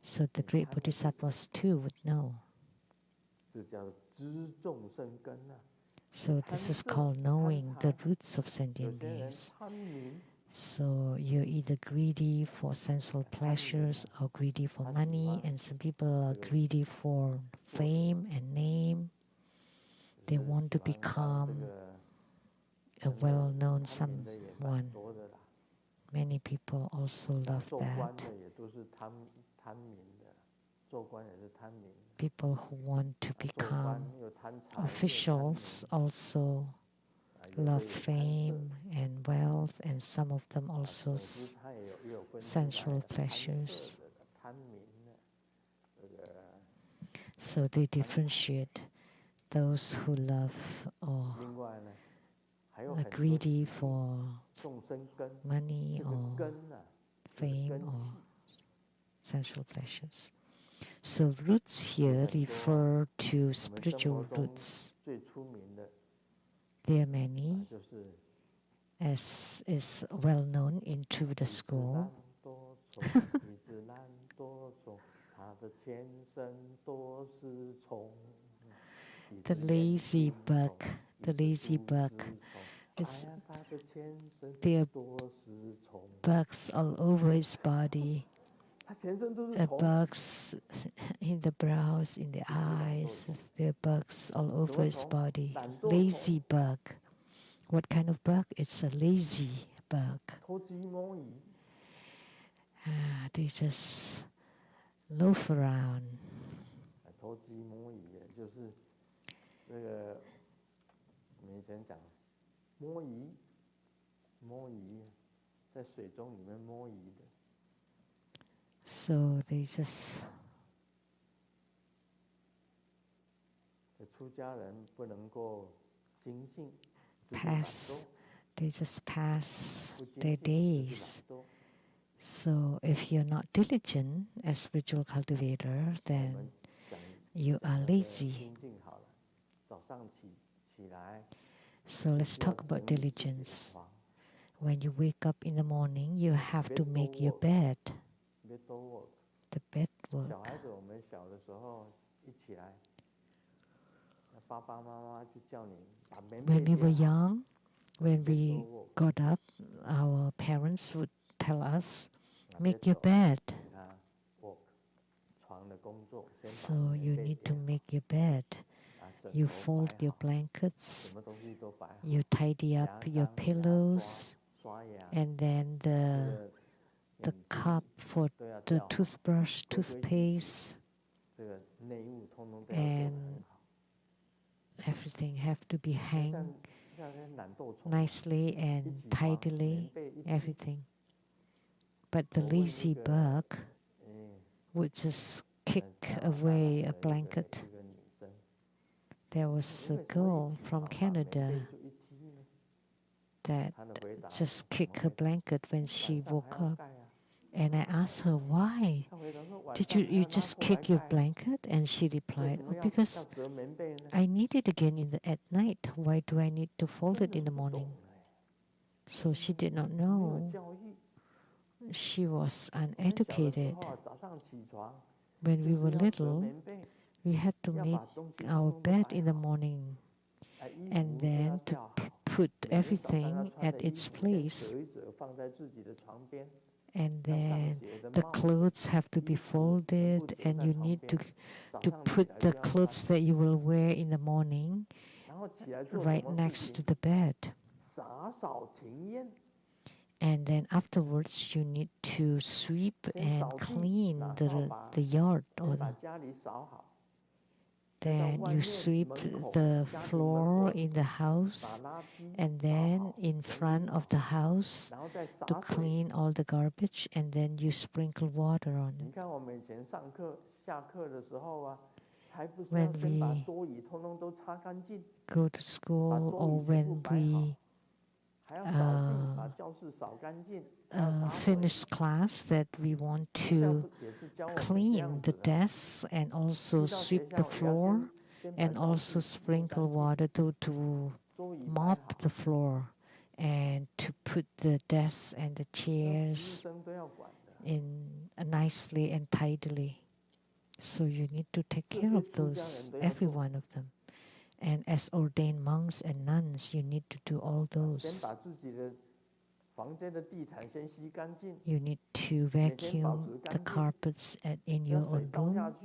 S3: So the great bodhisattvas too would know. So this is called knowing the roots of sentient beings. So you're either greedy for sensual pleasures or greedy for money, and some people are greedy for fame and name. They want to become a well-known someone. Many people also love that. People who want to become officials also love fame and wealth, and some of them also sensual pleasures. So they differentiate those who love or are greedy for money or fame or sensual pleasures. So roots here refer to spiritual roots. There are many. as is well known into the school. The lazy bug, it's, there are bugs all over his body. Bugs in the brows, in the eyes. There are bugs all over his body. Lazy bug. What kind of bug? It's a lazy bug. They just loaf around. So they just pass their days. So if you're not diligent as spiritual cultivator, then you are lazy. So let's talk about diligence. When you wake up in the morning, you have to make your bed. The bed work. When we were young, when we got up, our parents would tell us, make your bed. So you need to make your bed. You fold your blankets, you tidy up your pillows, and then the cup for the toothbrush, toothpaste, and everything have to be hanged nicely and tidily, everything. But the lazy bug would just kick away a blanket. There was a girl from Canada that just kicked her blanket when she woke up. And I asked her, why? Did you just kick your blanket? And she replied, oh, because I need it again at night. Why do I need to fold it in the morning? So she did not know. She was uneducated. When we were little, we had to make our bed in the morning and then to put everything at its place. And then the clothes have to be folded, and you need to put the clothes that you will wear in the morning right next to the bed. And then afterwards, you need to sweep and clean the yard. Then you sweep the floor in the house, and then in front of the house to clean all the garbage, and then you sprinkle water on it. When we go to school or when we finish class, that we want to clean the desks and also sweep the floor and also sprinkle water to mop the floor and to put the desks and the chairs in nicely and tidily. So you need to take care of those, every one of them. And as ordained monks and nuns, you need to do all those. You need to vacuum the carpets in your own room,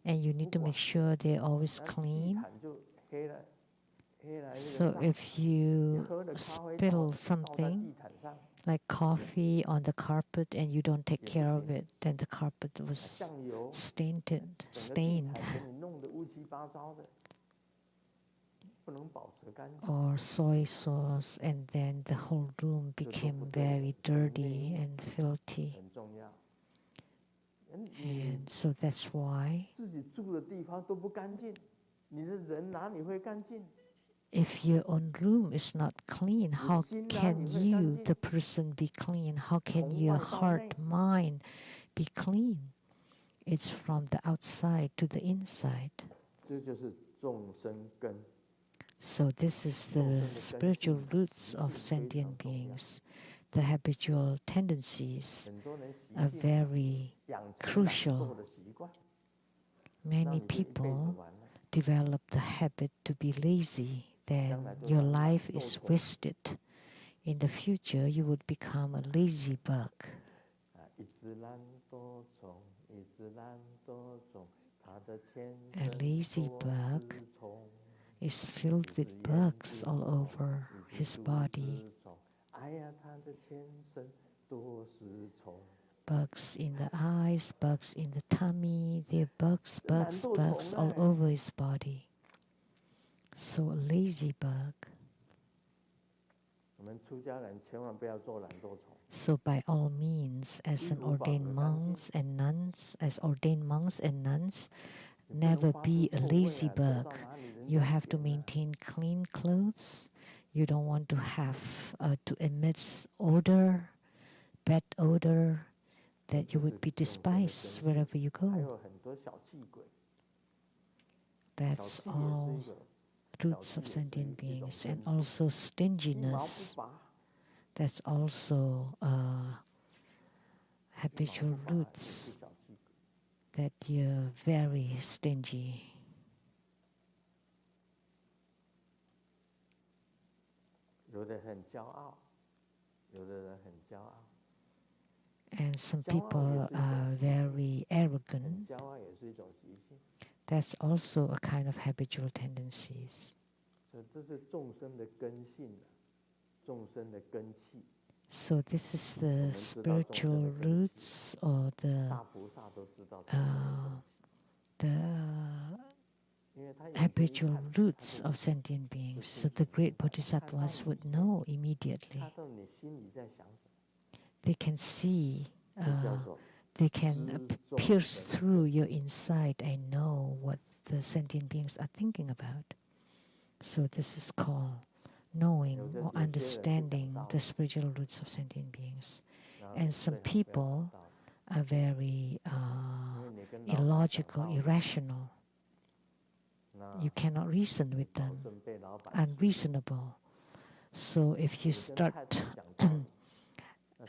S3: and you need to make sure they're always clean. So if you spill something like coffee on the carpet and you don't take care of it, then the carpet was stained. Or soy sauce, and then the whole room became very dirty and filthy. And so that's why if your own room is not clean, how can you, the person, be clean? How can your heart, mind be clean? It's from the outside to the inside. So this is the spiritual roots of sentient beings. The habitual tendencies are very crucial. Many people develop the habit to be lazy, then your life is wasted. In the future, you would become a lazy bug. A lazy bug is filled with bugs all over his body. Bugs in the eyes, bugs in the tummy, there are bugs all over his body. So a lazy bug. So by all means, as ordained monks and nuns, never be a lazy bug. You have to maintain clean clothes. You don't want to have to emit odor, bad odor, that you would be despised wherever you go. That's all roots of sentient beings. And also stinginess. That's also habitual roots, that you're very stingy. And some people are very arrogant. That's also a kind of habitual tendencies. So this is the spiritual roots or the habitual roots of sentient beings. So the great bodhisattvas would know immediately. They can see, they can pierce through your inside and know what the sentient beings are thinking about. So this is called knowing or understanding the spiritual roots of sentient beings. And some people are very illogical, irrational. You cannot reason with them, unreasonable. So if you start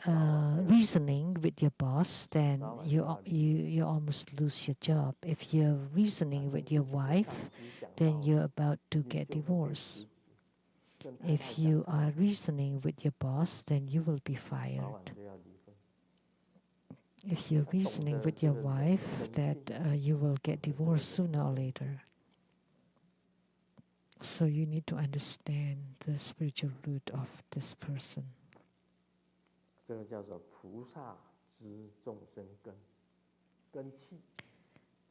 S3: reasoning with your boss, then you almost lose your job. If you're reasoning with your wife, then you're about to get divorced. If you are reasoning with your boss, then you will be fired. If you're reasoning with your wife, that you will get divorced sooner or later. So you need to understand the spiritual root of this person.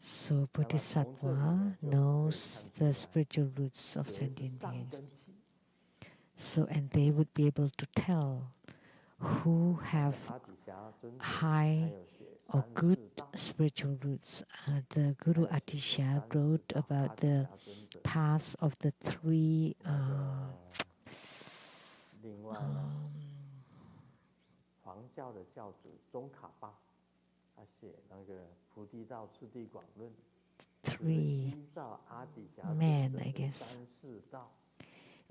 S3: So Bodhisattva knows the spiritual roots of sentient beings. So, and they would be able to tell who have high or good spiritual roots. The Guru Atisha wrote about the paths of the three men, I guess.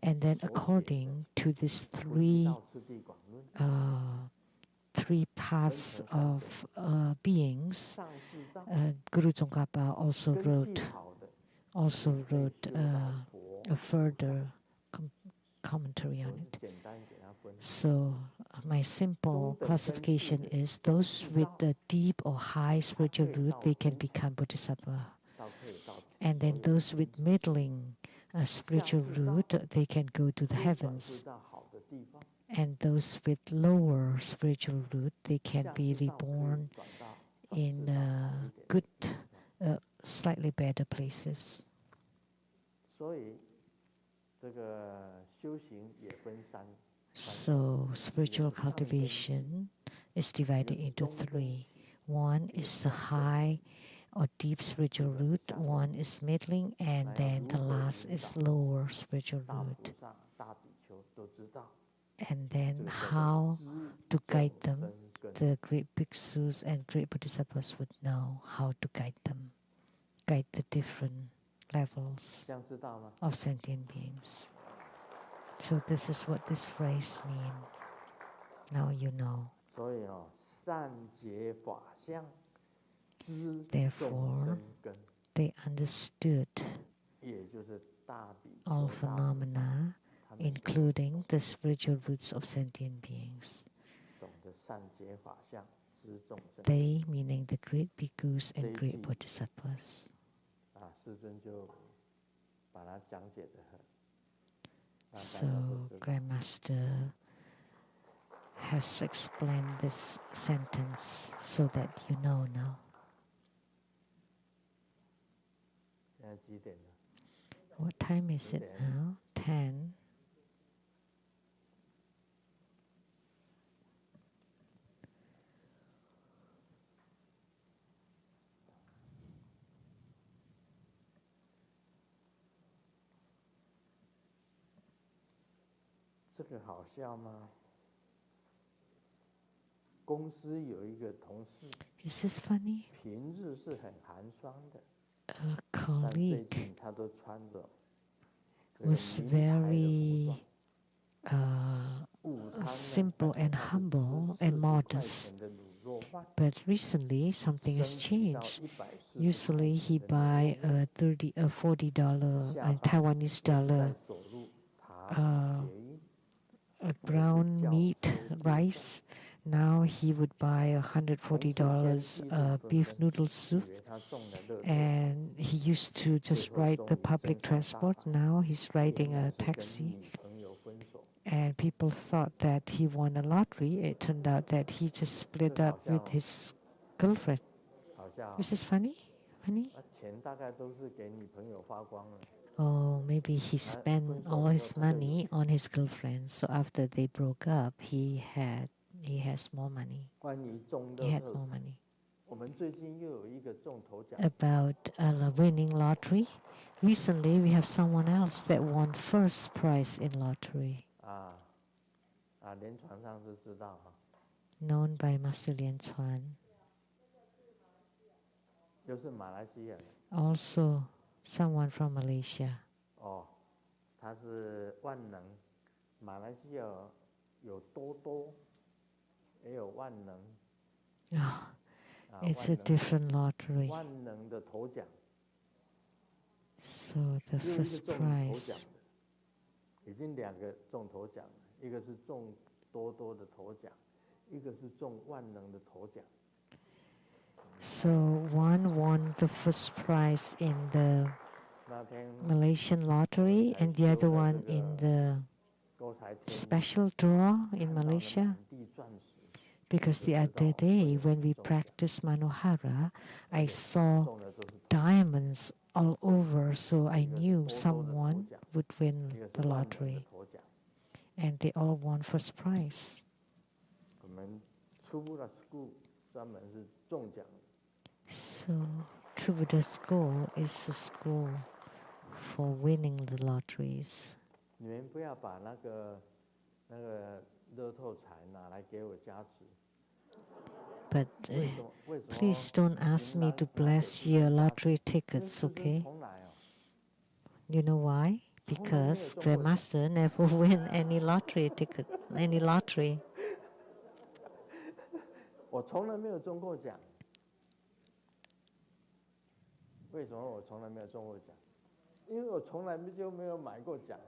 S3: And then according to these three paths of beings, Guru Tsongkhapa also wrote a further commentary on it. So my simple classification is those with the deep or high spiritual root, they can become bodhisattva. And then those with middling spiritual root, they can go to the heavens. And those with lower spiritual root, they can be reborn in good, slightly better places. So spiritual cultivation is divided into three. One is the high or deep spiritual root, one is middling, and then the last is lower spiritual root. And then how to guide them, the great bhikshus and great bodhisattvas would know how to guide them, guide the different levels
S6: 这样知道吗？
S3: of sentient beings. So this is what this phrase means. Now you know.
S6: 所以善解法相知众
S3: Therefore,
S6: 生根，
S3: they understood
S6: 也就是大比
S3: all
S6: 丘大
S3: phenomena,
S6: 他们就
S3: including the spiritual roots of sentient beings.
S6: 懂得善解法相知众生。
S3: They, meaning the great bhikkhus and
S6: 这一
S3: great
S6: 句
S3: bodhisattvas.
S6: 世尊就把它讲解得很。
S3: So Grandmaster has explained this sentence so that you know now.
S6: 现在几点了？
S3: What time is it now? 10.
S6: 这个好笑吗？公司有一个同事，
S3: Is this funny?
S6: 平日是很寒霜的，
S3: A
S6: 但最
S3: colleague
S6: 近他都穿着
S3: was
S6: 名牌的服
S3: very
S6: 装。午餐呢
S3: simple and
S6: 他是
S3: humble
S6: 吃
S3: and
S6: 40块
S3: modest.
S6: 钱的卤肉饭，
S3: But recently, something has
S6: 升级到
S3: changed.
S6: 140 块
S3: Usually, he
S6: 钱的
S3: buy
S6: 卤肉
S3: a $40
S6: 下班
S3: Taiwanese
S6: 就
S3: dollar
S6: 在走路塔捷运
S3: a brown meat rice. Now he would buy $140 beef noodle soup,
S6: 以为他中了乐透，
S3: and he used to just ride the public transport. Now he's
S6: 原
S3: riding
S6: 来
S3: a
S6: 是跟
S3: taxi,
S6: 女朋友分手。
S3: and people thought that he won a lottery. It turned out that he just split up with his girlfriend.
S6: 好像
S3: Is this funny? Funny?
S6: 钱大概都是给女朋友花光了。
S3: Oh, maybe he spent all his money on his girlfriend. So after they broke up, he has more money.
S6: 关于中
S3: He
S6: 乐
S3: had
S6: 透
S3: more money.
S6: 我们最近又有一个中头奖，
S3: About winning lottery, recently we have someone else that won first prize in lottery,
S6: 连船上是知道哈，
S3: known by Master Lian Chuan.
S6: 又是马来西亚的
S3: Also, someone from Malaysia.
S6: 他是万能，马来西亚有多多，也有万能。
S3: It's a different lottery.
S6: 万能的头奖，
S3: So the
S6: 又一个
S3: first
S6: 中头奖
S3: prize.
S6: 的，已经2个中头奖了，一个是中多多的头奖，一个是中万能的头奖。
S3: So one won the first prize in the
S6: 那天
S3: Malaysian lottery, and the other one in the
S6: 高台天
S3: special draw in
S6: 看到了
S3: Malaysia.
S6: 满地钻石，
S3: Because the other day when we practiced Manohara, I saw
S6: 中的都是
S3: diamonds all over, so I
S6: 一个
S3: knew
S6: 多多的头
S3: someone
S6: 奖，
S3: would
S6: 一
S3: win
S6: 个是
S3: the
S6: 万能的
S3: lottery,
S6: 头奖。
S3: and they all won first prize.
S6: 我们初步的 school 专门是中奖，
S3: So True Buddha School is a school for winning the lotteries.
S6: 你们不要把那个乐透彩拿来给我加持。
S3: But
S6: 为什么？为什么？
S3: please don't ask me to bless your lottery tickets,
S6: 因为
S3: okay?
S6: 从来
S3: You know why? Because Grandmaster never win any lottery ticket, any lottery.
S6: 我从来没有中过奖。为什么我从来没有中过奖？因为我从来就没有买过奖，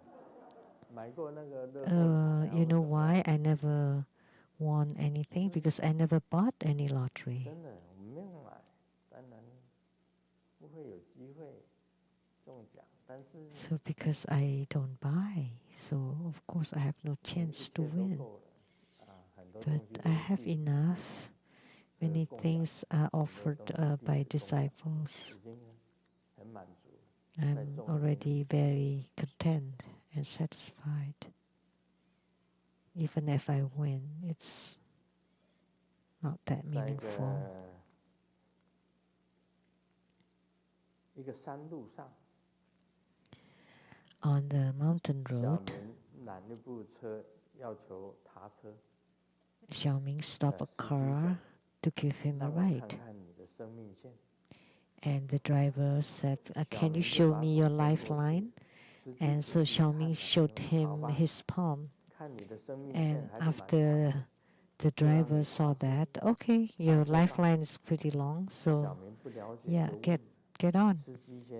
S6: 买过那个乐透彩。
S3: You know why I never won anything? Because I never bought any lottery.
S6: 真的，我没有买，当然不会有机会中奖。但是
S3: So because I don't buy, so of course I have no
S6: 一
S3: chance
S6: 切
S3: to
S6: 都
S3: win.
S6: 够了很多东
S3: But
S6: 西都
S3: I
S6: 是
S3: have
S6: 必
S3: enough. Many
S6: 供养
S3: things are
S6: 很多
S3: offered
S6: 东西
S3: by
S6: 必须供养
S3: disciples.
S6: 已经很满足。
S3: I'm already very content and satisfied. Even if I win, it's not that
S6: 在
S3: meaningful.
S6: 一个山路上，
S3: On the mountain
S6: 小
S3: road,
S6: 明拦一部车，要求他车，
S3: Xiaoming stopped a car to give him a
S6: 让我看
S3: ride.
S6: 看你的生命线。
S3: And the driver said, can you show me your lifeline? And so Xiaoming showed him his palm. And after the driver saw that, okay, your lifeline is pretty long, so yeah, get on.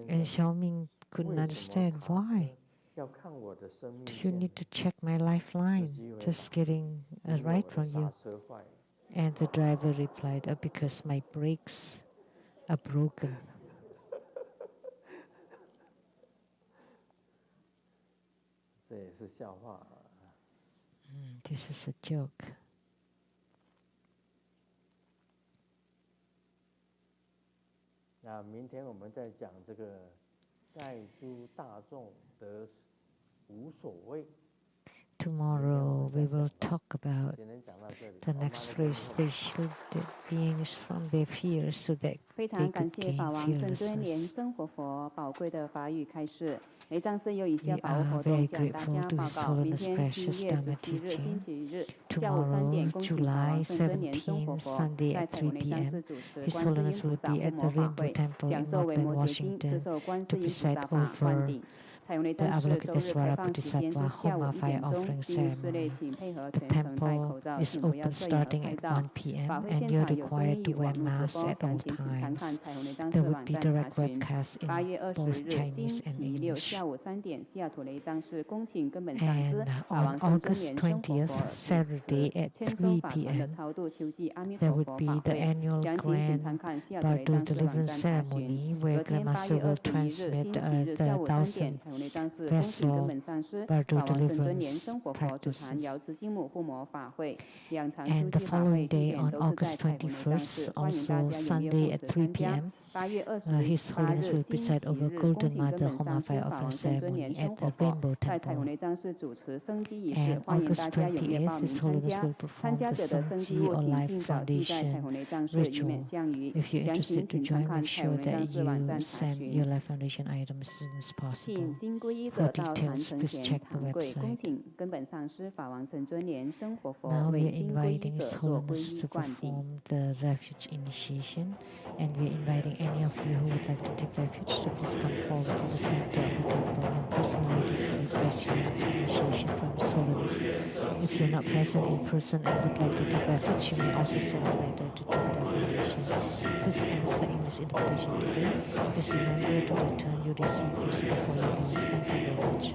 S3: And Xiaoming couldn't understand why. Do you need to check my lifeline? Just getting a ride from you. And the driver replied, because my brakes are broken. This is a joke. Tomorrow we will talk about the next phrase. They shielded beings from their fears so that they could gain fearlessness. We are very grateful to His Holiness Precious Dharma teaching. Tomorrow, July 17, Sunday at 3 p.m., His Holiness will be at the Rainbow Temple in North Bend, Washington, to preside over the Avalokitesvara Bodhisattva Homa fire offering ceremony. The temple is open starting at 1 p.m. and you're required to wear masks at all times. There would be direct webcast in both Chinese and English. And on August 20th, Saturday at 3 p.m., there would be the annual Grand Bardo Deliverance Ceremony where Grandmaster will transmit the 1,000 vessel Bardo deliverance practices. And the following day, on August 21st, also Sunday at 3 p.m., His Holiness will preside over Golden Mother Homa fire offering ceremony at the Rainbow Temple. And August 28th, His Holiness will perform the Sengji or Life Foundation ritual. If you're interested to join, make sure that you send your Life Foundation items as soon as possible. For details, please check the website. Now we are inviting His Holiness to perform the refuge initiation, and we are inviting any of you who would like to take refuge to please come forward to the center of the temple and personally receive refuge initiation from His Holiness. If you're not present in person and would like to take refuge, you may also send a letter to join the foundation. This ends the English interpretation today. Please remember to return your receivers before you leave. Thank you very much.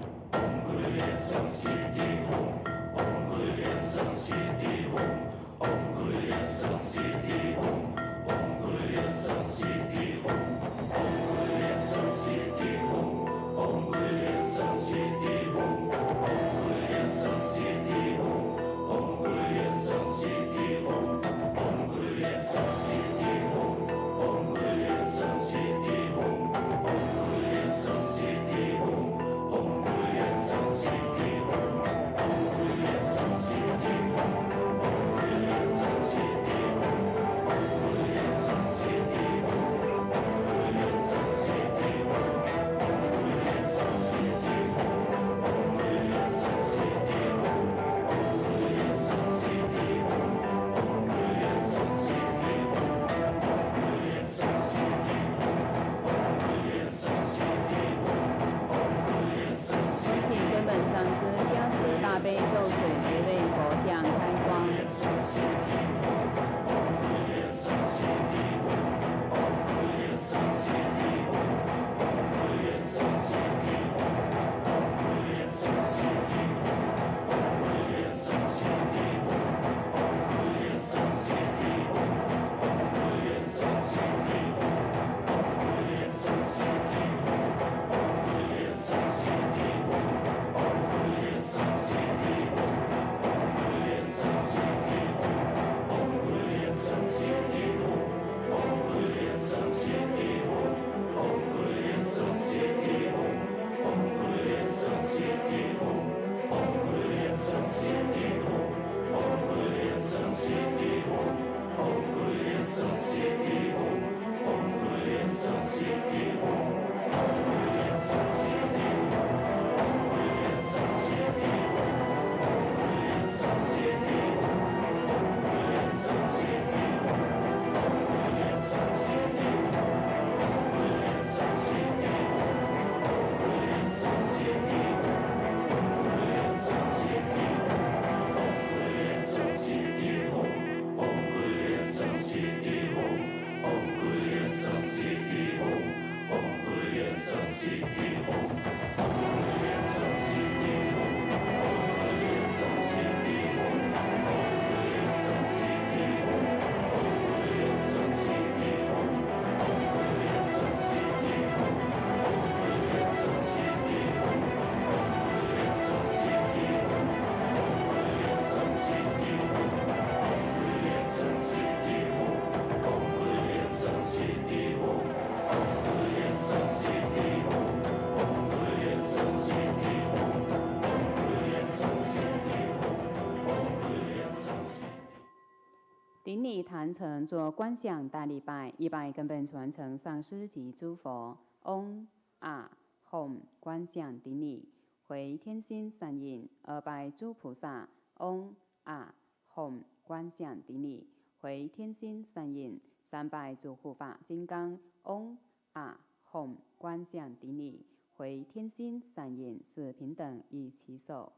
S1: 以坛城做观想大礼拜，一拜根本传承上师及诸佛。嗡啊吽观想顶礼，回天心善印。二拜诸菩萨。嗡啊吽观想顶礼，回天心善印。三拜诸护法金刚。嗡啊吽观想顶礼，回天心善印。是平等以齐手。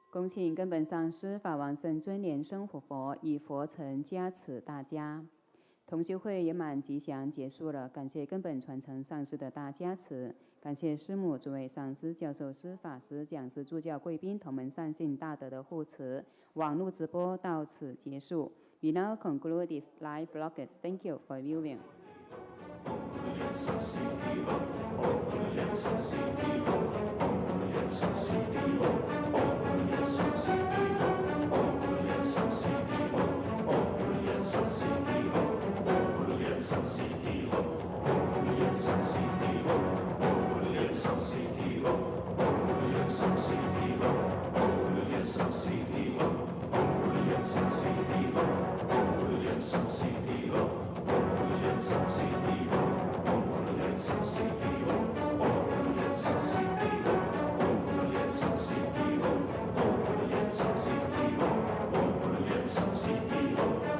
S1: 恭请根本上师法王圣尊莲生活佛以佛尘加持大家。同学会圆满吉祥结束了，感谢根本传承上师的大加持，感谢师母、诸位上师、教授师、法师、讲师、助教、贵宾、同门善信大德的护持。网络直播到此结束。We now conclude this live broadcast. Thank you for viewing.